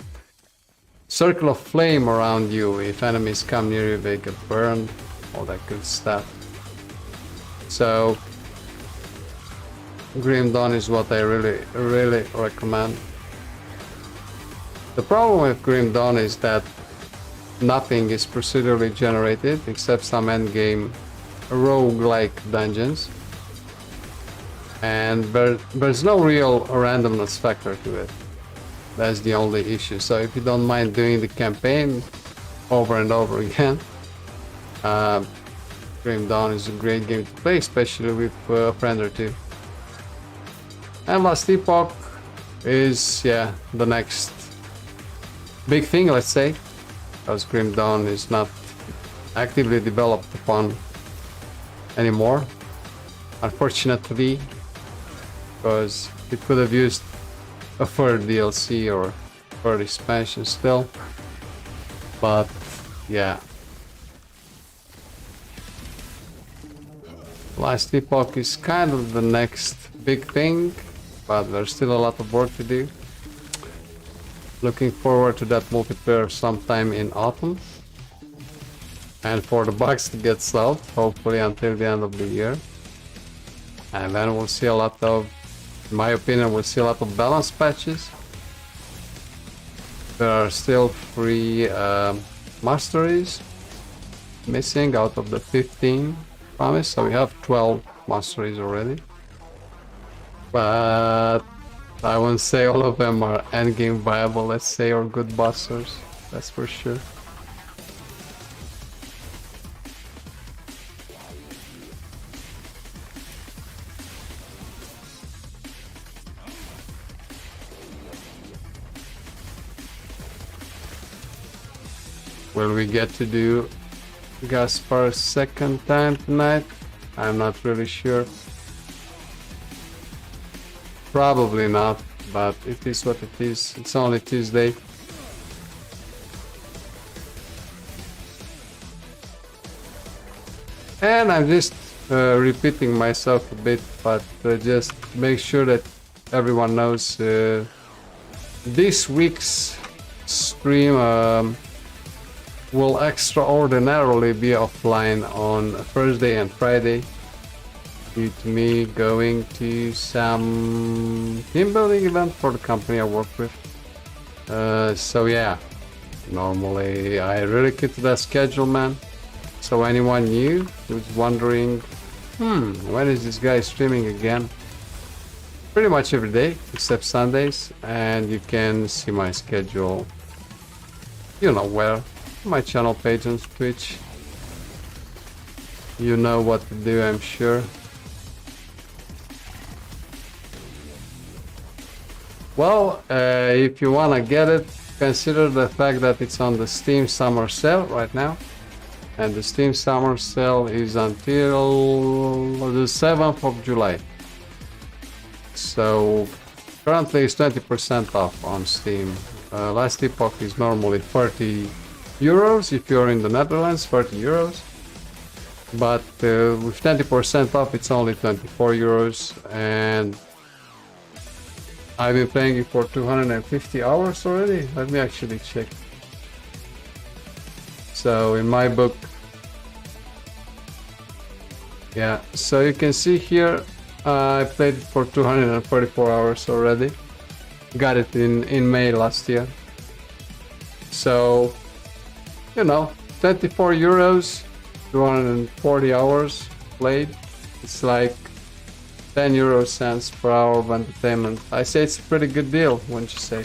circle of flame around you. If enemies come near you, they get burned, all that good stuff. So Grim Dawn is what I really recommend. The problem with Grim Dawn is that nothing is procedurally generated except some endgame roguelike dungeons, and there's no real randomness factor to it. That's the only issue. So if you don't mind doing the campaign over and over again, Grim Dawn is a great game to play, especially with a friend or two. And Last Epoch is, yeah, the next big thing, let's say, because Grim Dawn is not actively developed upon anymore, unfortunately, because it could have used a third DLC or third expansion still, but yeah. Last Epoch is kind of the next big thing, but there's still a lot of work to do. Looking forward to that multiplayer sometime in autumn, and for the bugs to get solved, hopefully until the end of the year. And then we'll see a lot of, in my opinion, we'll see a lot of balance patches. There are still 3 masteries missing out of the 15 promised, so we have 12 masteries already. But I won't say all of them are endgame viable, let's say, or good busters, that's for sure. Will we get to do Gaspar's second time tonight? I'm not really sure. Probably not, but it is what it is. It's only Tuesday. And I'm just repeating myself a bit, but just make sure that everyone knows this week's stream will extraordinarily be offline on Thursday and Friday due to me going to some team building event for the company I work with. So yeah, normally I really keep to that schedule, man. So anyone new who's wondering, when is this guy streaming again? Pretty much every day except Sundays, and you can see my schedule, you know where, my channel page on Twitch. You know what to do, I'm sure. Well, if you wanna get it, consider the fact that it's on the Steam Summer Sale right now. And the Steam Summer Sale is until the 7th of July. So currently it's 20% off on Steam. Last Epoch is normally 30 euros if you're in the Netherlands, 30 euros. But with 20% off it's only 24 euros, and I've been playing it for 250 hours already. Let me actually check. So in my book, yeah, so you can see here I played it for 244 hours already. Got it in May last year. So, you know, 24 euros, 240 hours played. It's like 10 euro cents per hour of entertainment. I say it's a pretty good deal, wouldn't you say?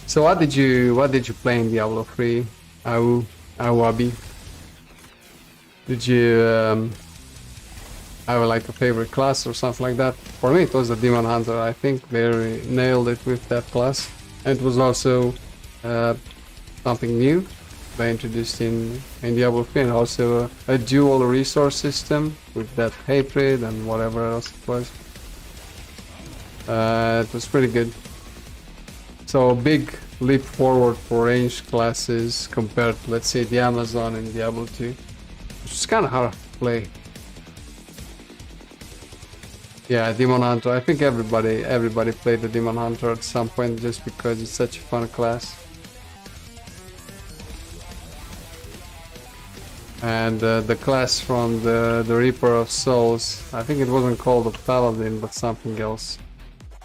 So what did you play in Diablo 3, Awabi? Did you have like a favorite class or something like that? For me it was the Demon Hunter. I think they nailed it with that class. And it was also something new they introduced in Diablo 3, and also a dual resource system with that hatred and whatever else it was. It was pretty good. So big leap forward for ranged classes compared to, let's say, the Amazon in Diablo 2, which is kind of hard to play. Yeah, Demon Hunter. I think everybody played the Demon Hunter at some point just because it's such a fun class. And the class from the Reaper of Souls, I think it wasn't called a Paladin, but something else.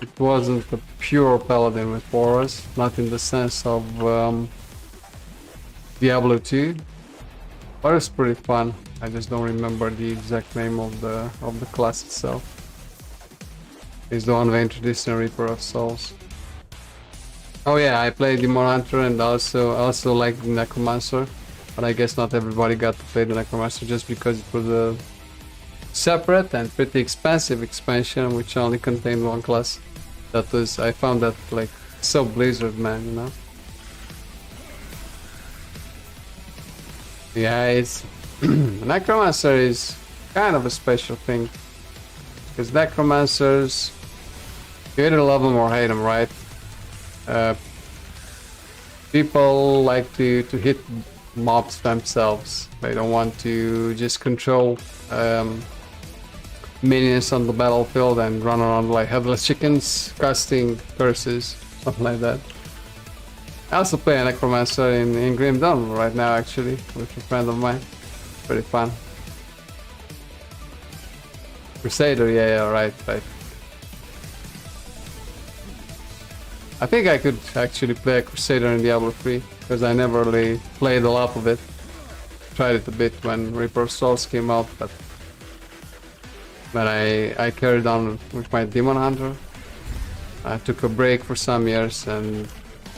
It wasn't a pure Paladin with auras, not in the sense of Diablo 2, but it's pretty fun. I just don't remember the exact name of the class itself. It's the one they introduced in Reaper of Souls. Oh yeah, I played Demon Hunter and also like the Necromancer. But I guess not everybody got to play the Necromancer just because it was a separate and pretty expensive expansion which only contained one class. I found that like so Blizzard, man, you know? Yeah, it's Necromancer is kind of a special thing. Because Necromancers, you either love them or hate them, right? People like to hit mobs themselves. They don't want to just control minions on the battlefield and run around like headless chickens, casting curses, something like that. I also play a Necromancer in Grim Dawn right now, actually, with a friend of mine. Pretty fun. Crusader, yeah, right. I think I could actually play a Crusader in Diablo 3, because I never really played a lot of it. Tried it a bit when Reaper of Souls came out, but I carried on with my Demon Hunter. I took a break for some years and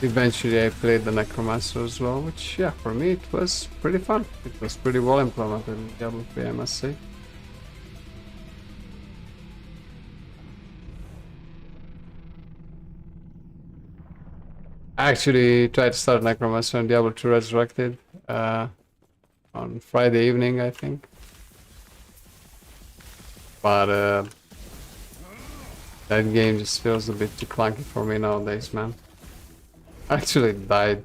eventually I played the Necromancer as well, which, yeah, for me it was pretty fun. It was pretty well implemented in Diablo 3, I must say. I actually tried to start Necromancer on Diablo 2 Resurrected on Friday evening, I think. But that game just feels a bit too clunky for me nowadays, man. I actually died.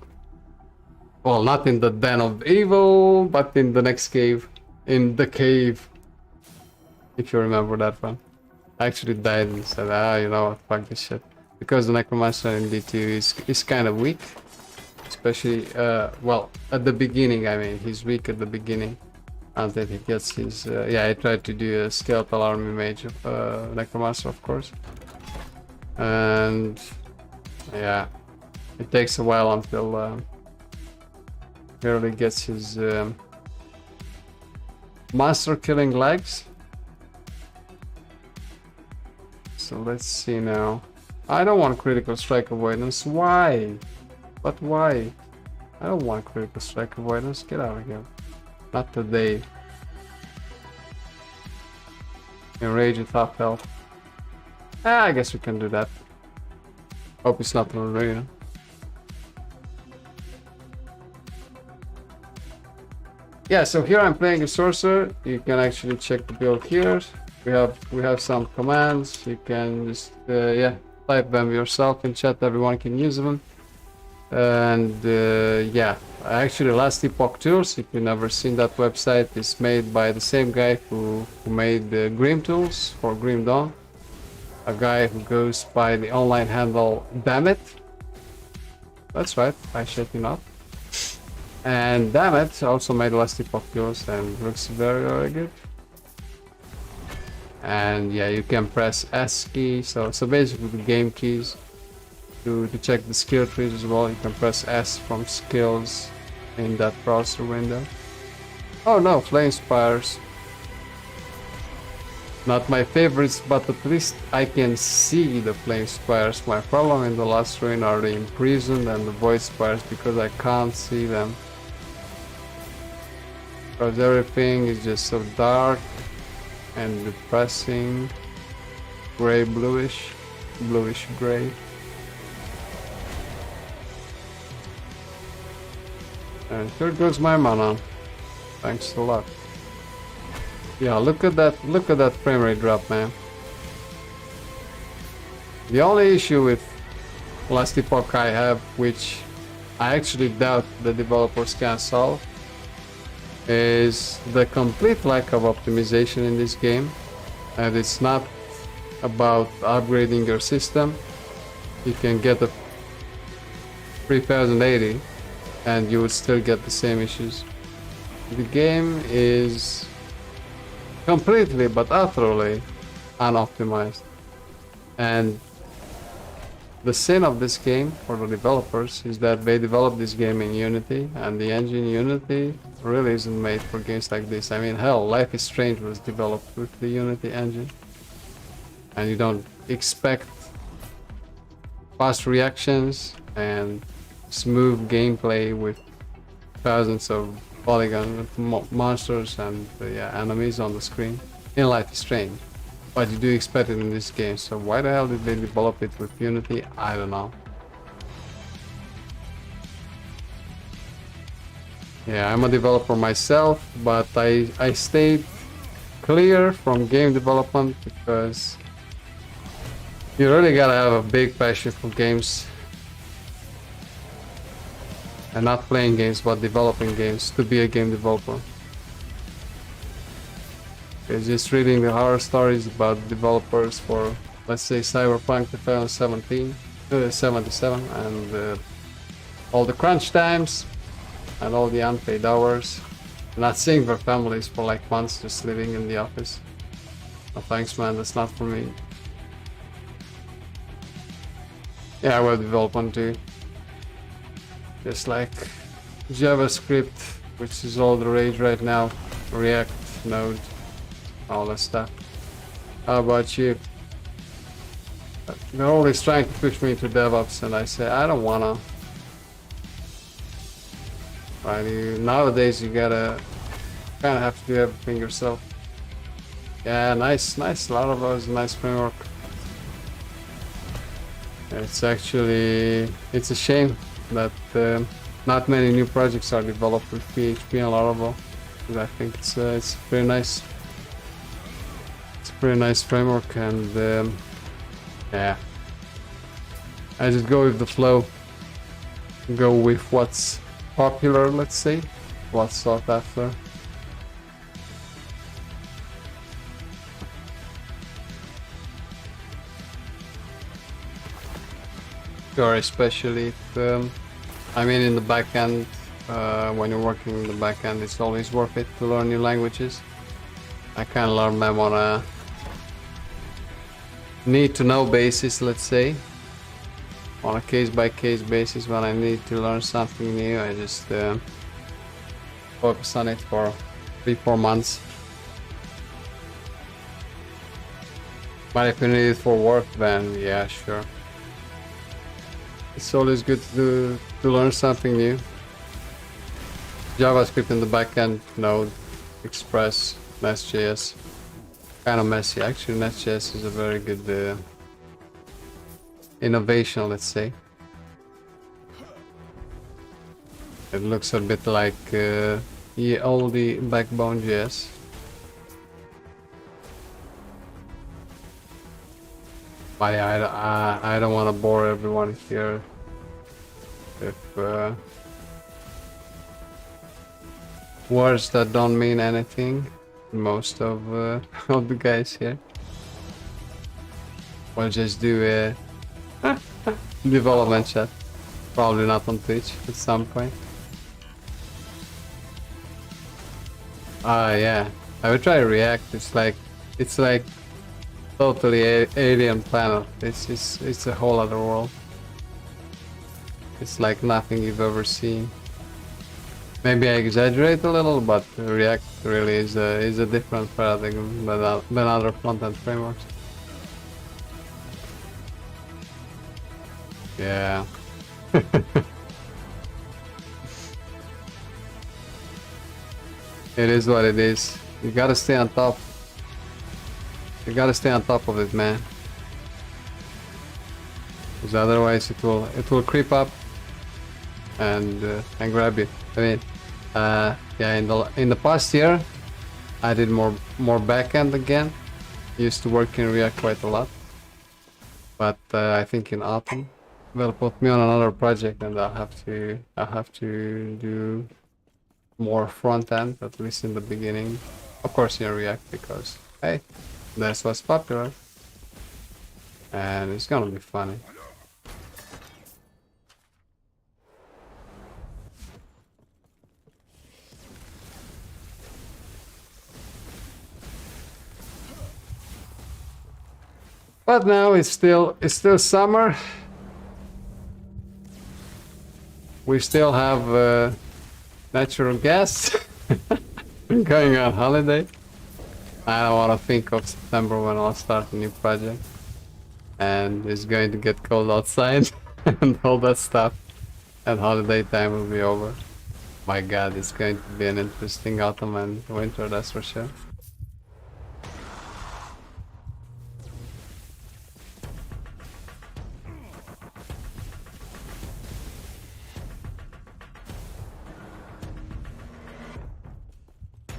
Well, not in the Den of Evil, but in the next cave. In the cave. If you remember that one. I actually died and said, you know what, fuck this shit. Because the Necromancer in D2 is kind of weak. Especially, well, at the beginning, I mean, he's weak at the beginning. Until he gets his, yeah, I tried to do a skeletal army mage of Necromancer, of course. And, yeah, it takes a while until he really gets his monster killing legs. So let's see now. I don't want critical strike avoidance. Why? But why? I don't want critical strike avoidance. Get out of here. Not today. Enrage at half health. I guess we can do that. Hope it's not an arena. Yeah, so here I'm playing a sorcerer. You can actually check the build here. We have some commands. You can just yeah, type them yourself in chat. Everyone can use them. And yeah, actually Last Epoch Tools, if you've never seen that website, is made by the same guy who made the Grim Tools for Grim Dawn. A guy who goes by the online handle Dammit. That's right, I shut him up. And Dammit also made Last Epoch Tools and looks very, very good. And yeah, you can press S key, so basically the game keys. To check the skill trees as well, you can press S from skills in that browser window. Oh no, flame spires. Not my favorites, but at least I can see the flame spires. My problem in the last ruin are the imprisoned and the void spires because I can't see them. Because everything is just so dark and depressing. Gray bluish, bluish gray. And here goes my mana. Thanks a lot. Yeah, look at that frame rate drop, man. The only issue with Last Epoch I have, which I actually doubt the developers can solve, is the complete lack of optimization in this game. And it's not about upgrading your system. You can get a 3080 and you would still get the same issues. The game is completely but utterly unoptimized, and the sin of this game for the developers is that they developed this game in Unity, and the engine Unity really isn't made for games like this. I mean, hell, Life is Strange was developed with the Unity engine, and you don't expect fast reactions and smooth gameplay with thousands of polygons, monsters and enemies on the screen in Life is Strange. But you do expect it in this game, so why the hell did they develop it with Unity? I don't know. Yeah, I'm a developer myself, but I stayed clear from game development because you really gotta have a big passion for games. And not playing games, but developing games to be a game developer. It's just reading the horror stories about developers for, let's say, Cyberpunk 2077, and all the crunch times and all the unpaid hours, not seeing their families for like months, just living in the office. No thanks, man, that's not for me. Yeah, web development too. Just like JavaScript, which is all the rage right now, React, Node, all that stuff. How about you? They're always trying to push me into DevOps, and I say I don't wanna. Right? Nowadays you gotta kind of have to do everything yourself. Yeah, nice. Laravel is a nice framework. It's a shame that not many new projects are developed with PHP and Laravel, because I think it's pretty nice. It's a pretty nice framework, and yeah, I just go with the flow, go with what's popular, let's say, what's sought after. Sure, especially if, I mean, in the back end, when you're working in the back end, it's always worth it to learn new languages. I kind of learn them on a need-to-know basis, let's say. On a case-by-case basis, when I need to learn something new, I just focus on it for 3-4 months. But if you need it for work, then yeah, sure. It's always good to learn something new. JavaScript in the backend, Node, Express, Nest.js. Kind of messy. Actually, Nest.js is a very good innovation, let's say. It looks a bit like all the Backbone.js. But yeah, I don't want to bore everyone here. If words that don't mean anything, most of the guys here. We'll just do a development chat. Probably not on Twitch at some point. Yeah, I would try React. It's like totally alien planet. It's a whole other world. It's like nothing you've ever seen. Maybe I exaggerate a little, but React really is a different paradigm than other front-end frameworks. Yeah. It is what it is. You gotta stay on top. You gotta stay on top of it, man. Because otherwise it will creep up and grab you. I mean, yeah, in the past year, I did more backend again. Used to work in React quite a lot. but I think in autumn they'll put me on another project, and I'll have to do more front end, at least in the beginning. Of course in React, because hey, that's what's popular, and it's gonna be funny. But now it's still summer. We still have natural gas. Going on holiday. I don't want to think of September when I'll start a new project, and it's going to get cold outside and all that stuff, and holiday time will be over. My god, it's going to be an interesting autumn and winter, that's for sure.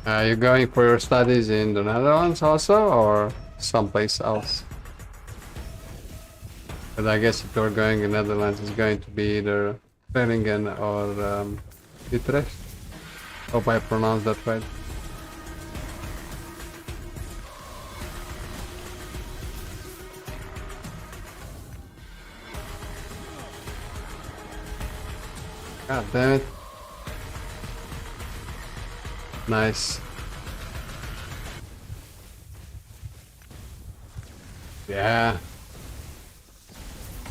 Are you going for your studies in the Netherlands also, or someplace else? But I guess if you're going in Netherlands, it's going to be either Groningen or Utrecht. Hope I pronounced that right. God damn it. Nice. Yeah.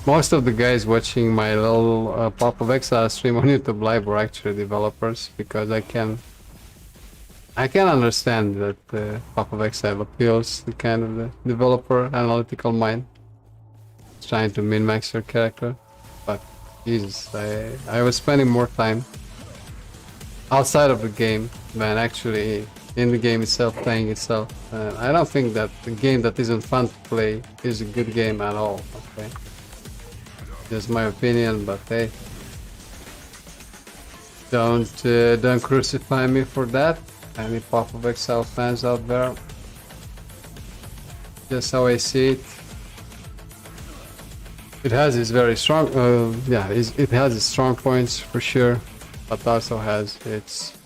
Most of the guys watching my little Pop of Exile stream on YouTube Live were actually developers, because I can understand that Pop of Exile appeals to kind of the developer analytical mind. It's trying to min-max your character, but Jesus, I was spending more time outside of the game than actually in the game itself, playing itself. I don't think that the game that isn't fun to play is a good game at all, okay? Just my opinion, but hey, don't crucify me for that. Any Pop of Exile fans out there? Just how I see it. It has its very strong, it has its strong points for sure, but also has its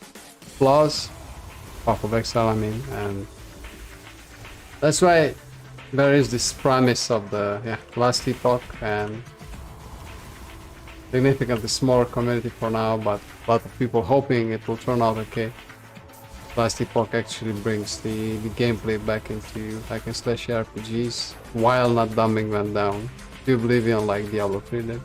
flaws. Pop of Exile, I mean, and that's why there is this promise of the last epoch and significantly smaller community for now, but a lot of people hoping it will turn out okay. Last epoch actually brings the gameplay back into hack and slash RPGs while not dumbing them down to oblivion like Diablo 3 did.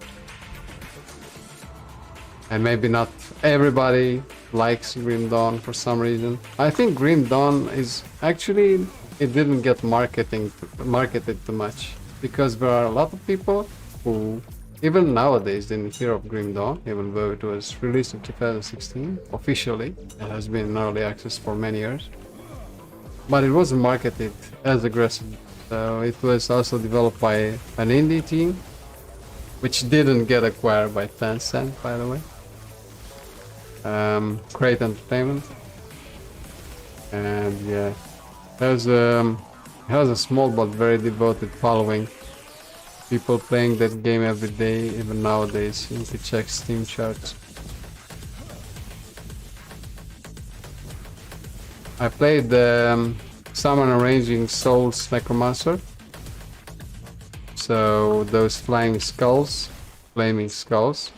And maybe not everybody likes Grim Dawn for some reason. I think Grim Dawn is actually, it didn't get marketed too much, because there are a lot of people who even nowadays didn't hear of Grim Dawn, even though it was released in 2016 officially. It has been in early access for many years, but it wasn't marketed as aggressive. So it was also developed by an indie team, which didn't get acquired by Tencent, by the way. Great Entertainment, and yeah, has a small but very devoted following. People playing that game every day, even nowadays. You can check Steam charts. I played Summon Arranging Souls Necromancer. So those flying skulls, flaming skulls.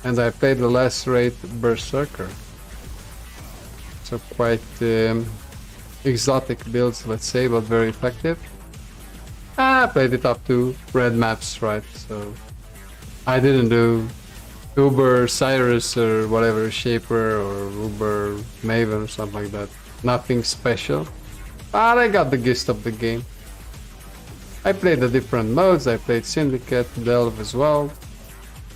And I played the Lacerate Berserker. So quite exotic builds, let's say, but very effective. I played it up to red maps, right? So I didn't do Uber Cyrus or whatever, Shaper or Uber Maven or something like that. Nothing special, but I got the gist of the game. I played the different modes. I played Syndicate, Delve as well.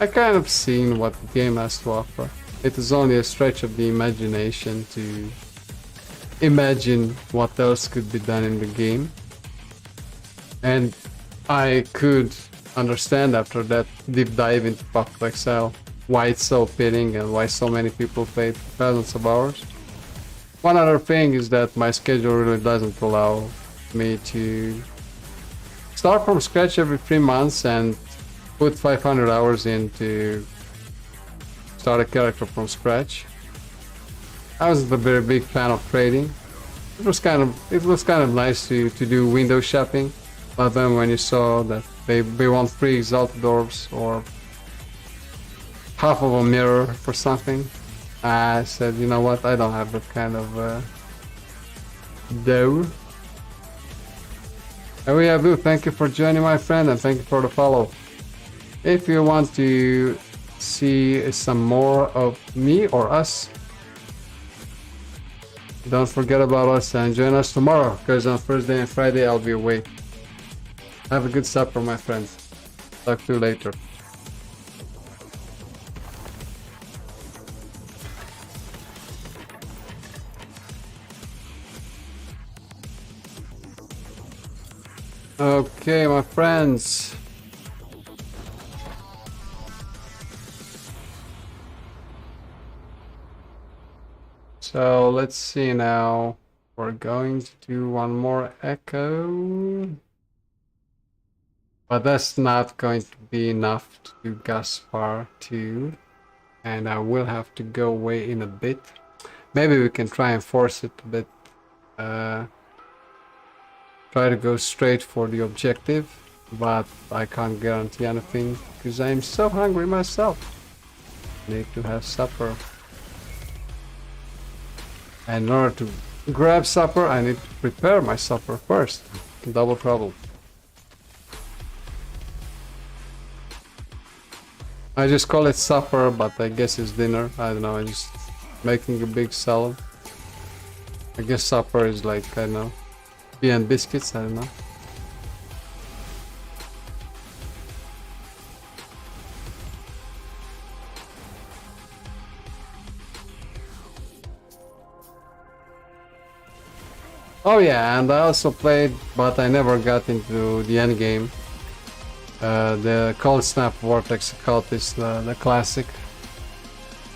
I kind of seen what the game has to offer. It is only a stretch of the imagination to imagine what else could be done in the game. And I could understand after that deep dive into Pop of Exile why it's so appealing and why so many people played thousands of hours. One other thing is that my schedule really doesn't allow me to start from scratch every 3 months and put 500 hours in to start a character from scratch. I wasn't a very big fan of trading. It was kind of nice to do window shopping, but then when you saw that they want free exalted orbs or half of a mirror for something, I said, you know what, I don't have that kind of dough. And we have you. Thank you for joining, my friend, and thank you for the follow. If you want to see some more of me or us, don't forget about us and join us tomorrow, because on Thursday and Friday I'll be away. Have a good supper, my friends. Talk to you later. Okay, my friends. So let's see now. We're going to do one more echo. But that's not going to be enough to do Gaspar 2. And I will have to go away in a bit. Maybe we can try and force it a bit. Try to go straight for the objective. But I can't guarantee anything because I'm so hungry myself. Need to have supper. And in order to grab supper, I need to prepare my supper first. Double trouble. I just call it supper, but I guess it's dinner. I don't know, I'm just making a big salad. I guess supper is like, I don't know, tea and biscuits, I don't know. Oh yeah, and I also played, but I never got into the end game. The Cold Snap Vortex Occultist, the classic.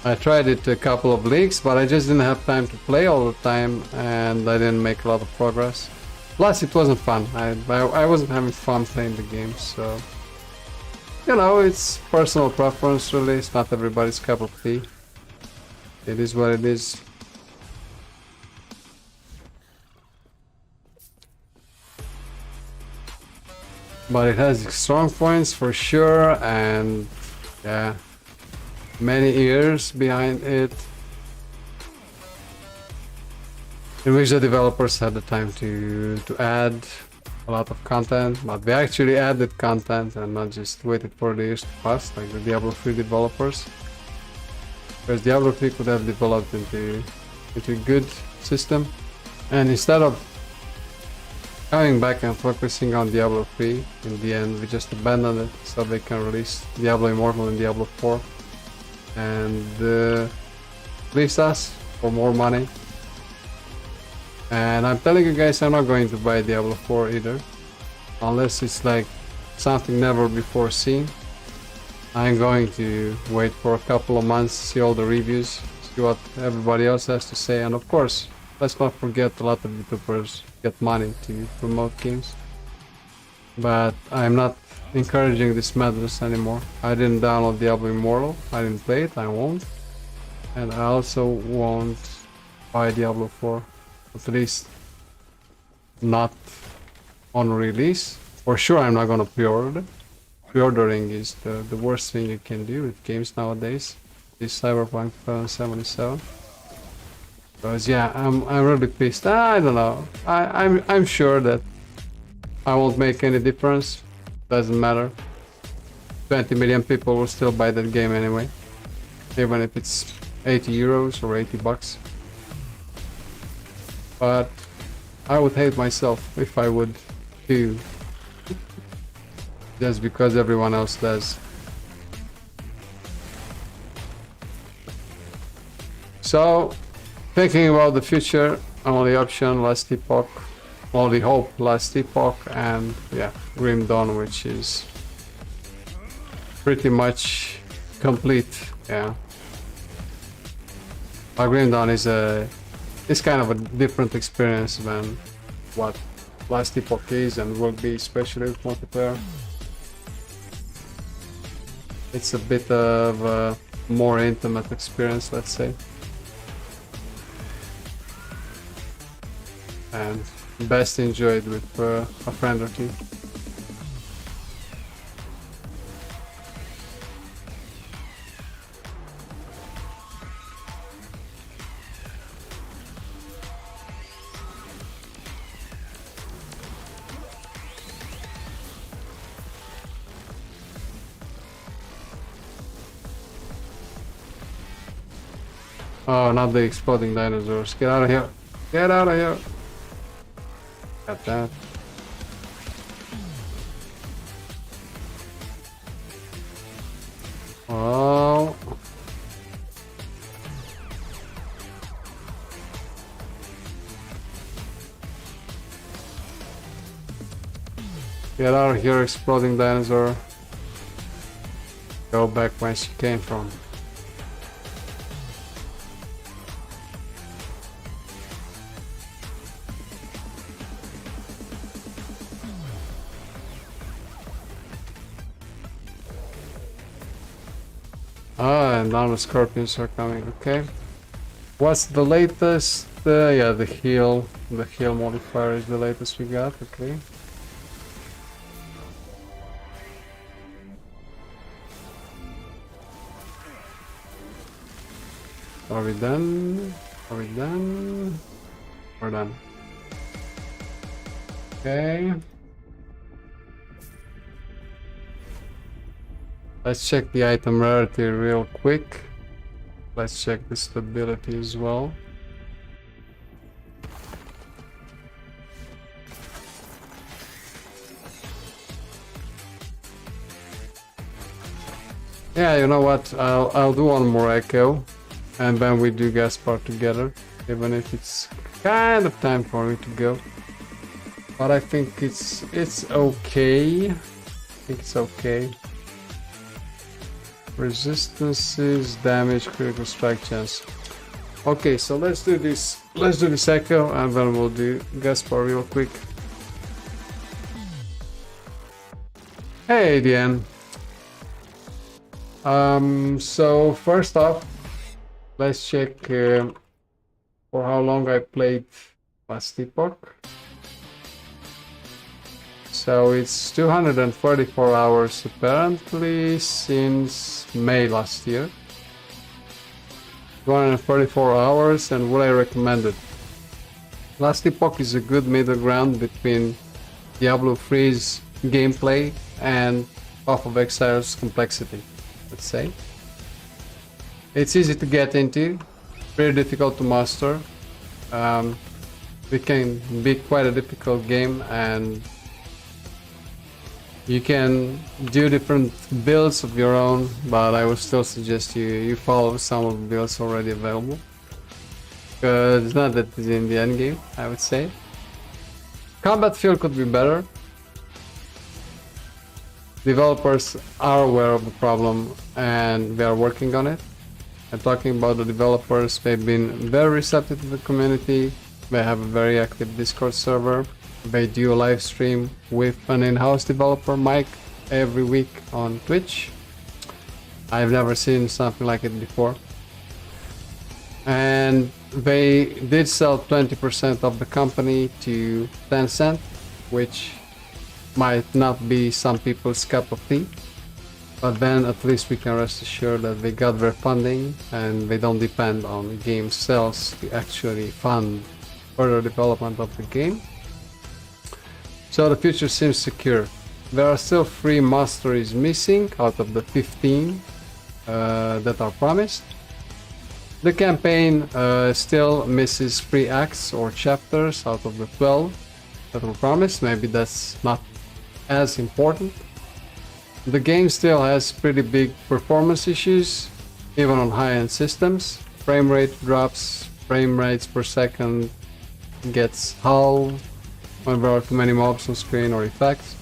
I tried it a couple of leagues, but I just didn't have time to play all the time, and I didn't make a lot of progress. Plus, it wasn't fun. I wasn't having fun playing the game, so... You know, it's personal preference really, it's not everybody's cup of tea. It is what it is. But it has strong points for sure, and yeah, many years behind it, in which the developers had the time to add a lot of content, but they actually added content and not just waited for the years to pass like the Diablo 3 developers. Because Diablo 3 could have developed into a good system, and instead of coming back and focusing on Diablo 3, in the end we just abandoned it so they can release Diablo Immortal and Diablo 4 and release us for more money. And I'm telling you guys, I'm not going to buy Diablo 4 either, unless it's like something never before seen. I'm going to wait for a couple of months, see all the reviews, see what everybody else has to say, and of course, let's not forget a lot of YouTubers get money to promote games. But I'm not encouraging this madness anymore. I didn't download Diablo Immortal, I didn't play it, I won't. And I also won't buy Diablo 4, at least not on release. For sure I'm not gonna pre-order it. Pre-ordering is the worst thing you can do with games nowadays. This Cyberpunk 2077. Because yeah, I'm really pissed. I don't know. I'm sure that I won't make any difference. Doesn't matter. 20 million people will still buy that game anyway, even if it's 80 euros or 80 bucks. But I would hate myself if I would too, just because everyone else does. So, thinking about the future, only option Last Epoch, only hope Last Epoch, and yeah, Grim Dawn, which is pretty much complete. Yeah, but Grim Dawn is kind of a different experience than what last epoch is and will be, especially with multiplayer. It's a bit of a more intimate experience, let's say. And best enjoyed with a friend or two. Oh, not the exploding dinosaurs. Get out of here. Get out of here. Got that. Oh. Get out of here, exploding dinosaur. Go back where she came from. Ah, and now the scorpions are coming, okay. What's the latest? Yeah, the heal modifier is the latest we got, okay. Are we done? Are we done? We're done. Okay. Let's check the item rarity real quick. Let's check the stability as well. Yeah, you know what? I'll do one more echo, and then we do Gaspar together, even if it's kind of time for me to go. But I think it's okay. I think it's okay. Resistances, damage, critical strike chance. Okay, so let's do this. Let's do this echo, and then we'll do Gaspar real quick. Hey, Diane. So first off, let's check for how long I played last epoch. So it's 234 hours apparently since May last year. 234 hours, and would I recommend it? Last epoch is a good middle ground between Diablo 3's gameplay and Path of Exile's complexity, let's say. It's easy to get into, pretty difficult to master. It can be quite a difficult game, and you can do different builds of your own, but I would still suggest you follow some of the builds already available. Because it's not that easy in the end game, I would say. Combat feel could be better. Developers are aware of the problem and they are working on it. And talking about the developers, they've been very receptive to the community. They have a very active Discord server. They do a live stream with an in-house developer, Mike, every week on Twitch. I've never seen something like it before. And they did sell 20% of the company to Tencent, which might not be some people's cup of tea. But then at least we can rest assured that they got their funding and they don't depend on game sales to actually fund further development of the game. So the future seems secure. There are still 3 masteries missing out of the 15 that are promised. The campaign still misses 3 acts or chapters out of the 12 that were promised. Maybe that's not as important. The game still has pretty big performance issues, even on high-end systems. Frame rate drops, frame rates per second gets halved when there are too many mobs on screen or effects.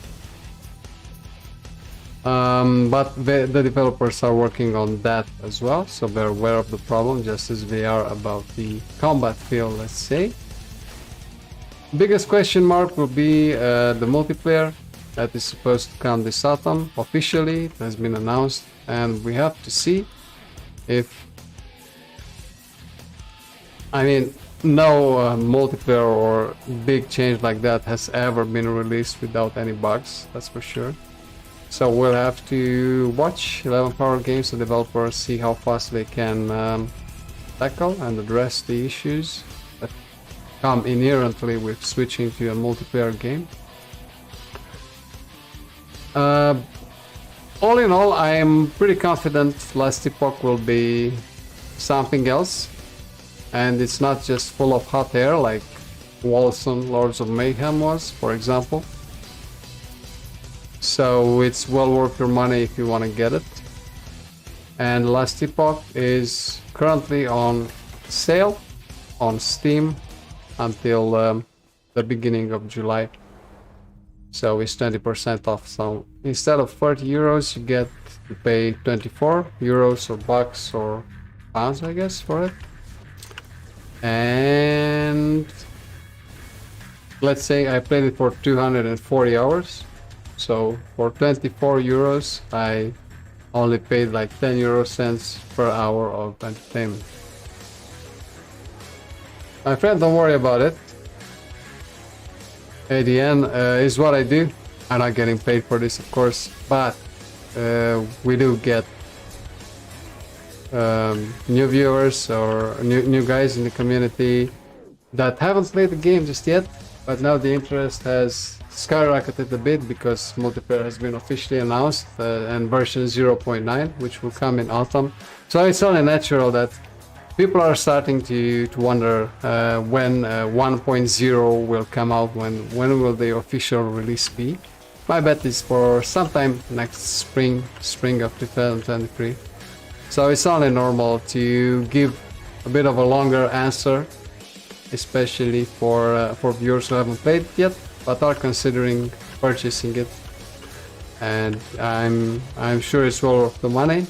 But the developers are working on that as well, so they're aware of the problem just as they are about the combat feel, let's say. Biggest question mark will be the multiplayer that is supposed to come this autumn. Officially, it has been announced, and we have to see if... I mean, no multiplayer or big change like that has ever been released without any bugs, that's for sure. So we'll have to watch 11 Power Games, the developers, see how fast they can tackle and address the issues that come inherently with switching to a multiplayer game. All in all, I am pretty confident Last Epoch will be something else, and it's not just full of hot air like Wolcen Lords of Mayhem was, for example. So it's well worth your money if you want to get it. And Last Epoch is currently on sale on Steam until the beginning of July. So it's 20% off. So instead of 30 euros, you get to pay 24 euros or bucks or pounds, I guess, for it. And let's say I played it for 240 hours. So for 24 euros, I only paid like 10 euro cents per hour of entertainment. My friend, don't worry about it. ADN is what I do. I'm not getting paid for this, of course, but we do get new viewers or new guys in the community that haven't played the game just yet, but now the interest has skyrocketed a bit because multiplayer has been officially announced and version 0.9, which will come in autumn. So it's only natural that people are starting to wonder when 1.0 will come out, when will the official release be. My bet is for sometime next spring of 2023. So it's only normal to give a bit of a longer answer, especially for viewers who haven't played yet but are considering purchasing it. And I'm sure it's well worth the money.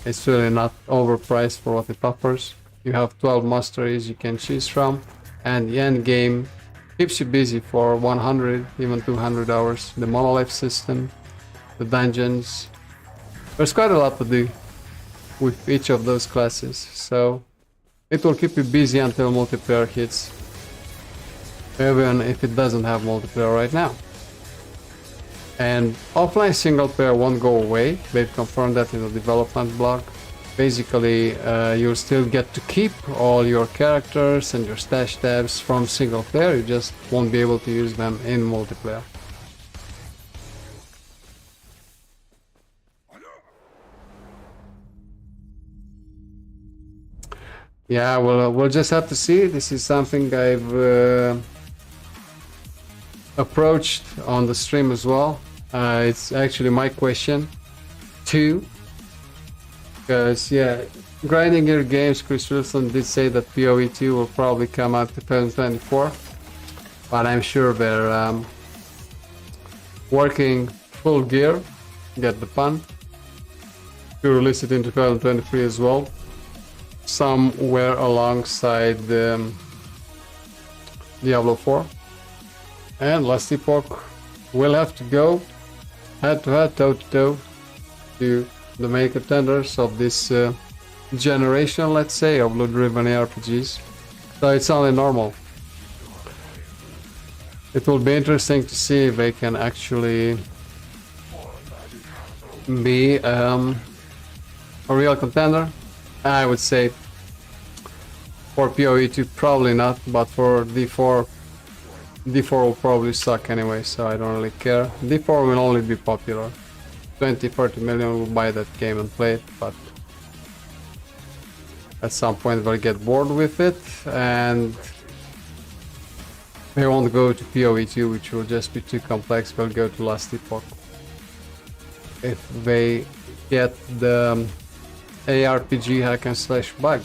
It's really not overpriced for what it offers. You have 12 masteries you can choose from, and the end game keeps you busy for 100, even 200 hours. The monolith system, the dungeons. There's quite a lot to do with each of those classes, so it will keep you busy until multiplayer hits, even if it doesn't have multiplayer right now. And offline single player won't go away. They've confirmed that in the development blog. Basically, you'll still get to keep all your characters and your stash tabs from single player. You just won't be able to use them in multiplayer. Yeah, well, we'll just have to see. This is something I've approached on the stream as well. It's actually my question too, because yeah, grinding your games, Chris Wilson did say that PoE 2 will probably come out 2024, but I'm sure they're working full gear, get the pun, to release it in 2023 as well, somewhere alongside Diablo 4. And Last Epoch will have to go head-to-head, toe-to-toe to the main contenders of this generation, let's say, of loot-driven ARPGs. So it's only normal. It will be interesting to see if they can actually be a real contender. I would say for PoE 2 probably not, but for D4 will probably suck anyway, so I don't really care. D4 will only be popular. 20-30 million will buy that game and play it, but at some point they'll get bored with it and they won't go to PoE 2, which will just be too complex. They'll go to Last Epoch if they get the ARPG hack and slash bug.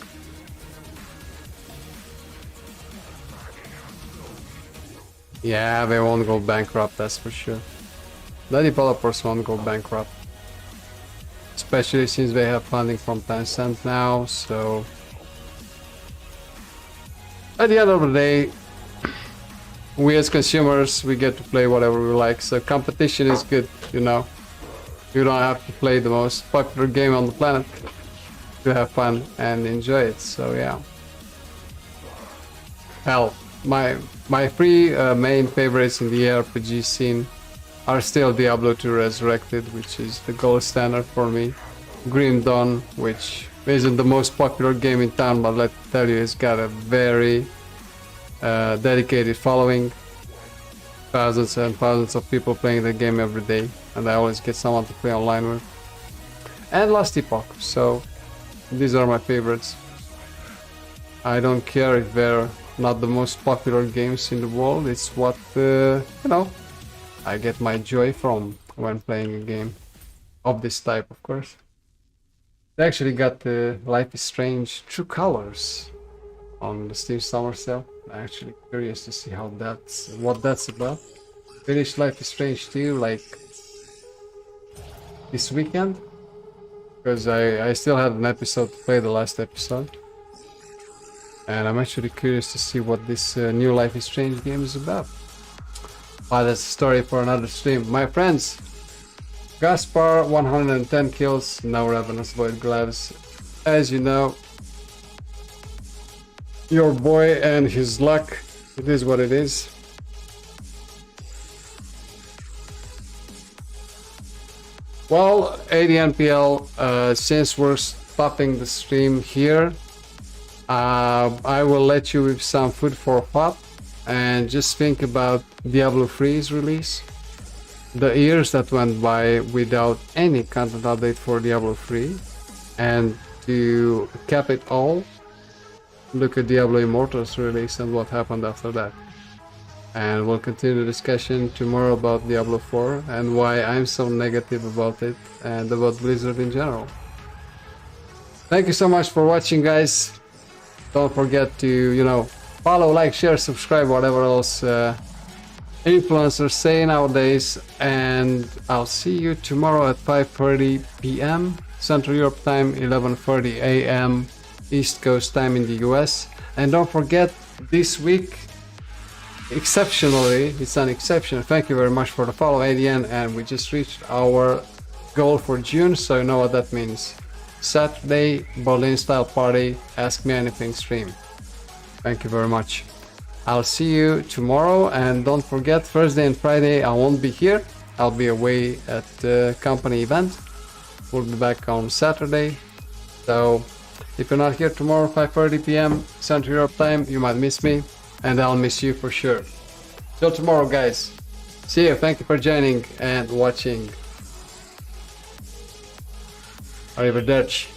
Yeah, they won't go bankrupt, that's for sure. The developers won't go bankrupt. Especially since they have funding from Tencent now, so... At the end of the day, we as consumers, we get to play whatever we like. So competition is good, you know. You don't have to play the most popular game on the planet to have fun and enjoy it. So yeah. Hell, my three main favorites in the RPG scene are still Diablo 2 Resurrected, which is the gold standard for me. Grim Dawn, which isn't the most popular game in town, but let me tell you, it's got a very dedicated following. Thousands and thousands of people playing the game every day, and I always get someone to play online with. And Last Epoch, so these are my favorites. I don't care if they're not the most popular games in the world, it's what, you know, I get my joy from when playing a game of this type, of course. They actually got the Life is Strange True Colors on the Steam Summer Sale. I'm actually curious to see what that's about. Finished Life is Strange 2 like this weekend, because I still had an episode to play, the last episode. And I'm actually curious to see what this new Life is Strange game is about. But that's a story for another stream. My friends, Gaspar 110 kills, no Ravenous Void gloves. As you know, your boy and his luck, it is what it is. Well, ADNPL, since we're stopping the stream here, I will let you with some food for thought, and just think about Diablo 3's release. The years that went by without any content update for Diablo 3, and to cap it all, look at Diablo Immortal's release and what happened after that. And we'll continue the discussion tomorrow about Diablo 4 and why I'm so negative about it and about Blizzard in general. Thank you so much for watching, guys. Don't forget to, you know, follow, like, share, subscribe, whatever else influencers say nowadays. And I'll see you tomorrow at 5:30 p.m. Central Europe time, 11:30 a.m. East Coast time in the US. And don't forget, this week, exceptionally, it's an exception. Thank you very much for the follow, ADN, and we just reached our goal for June, so you know what that means. Saturday, Berlin style party, Ask Me Anything stream. Thank you very much. I'll see you tomorrow, and don't forget, Thursday and Friday I won't be here. I'll be away at the company event. We'll be back on Saturday. So if you're not here tomorrow, 5:30 p.m. Central Europe time, you might miss me, and I'll miss you for sure. Till tomorrow, guys. See you. Thank you for joining and watching. Arrivederci.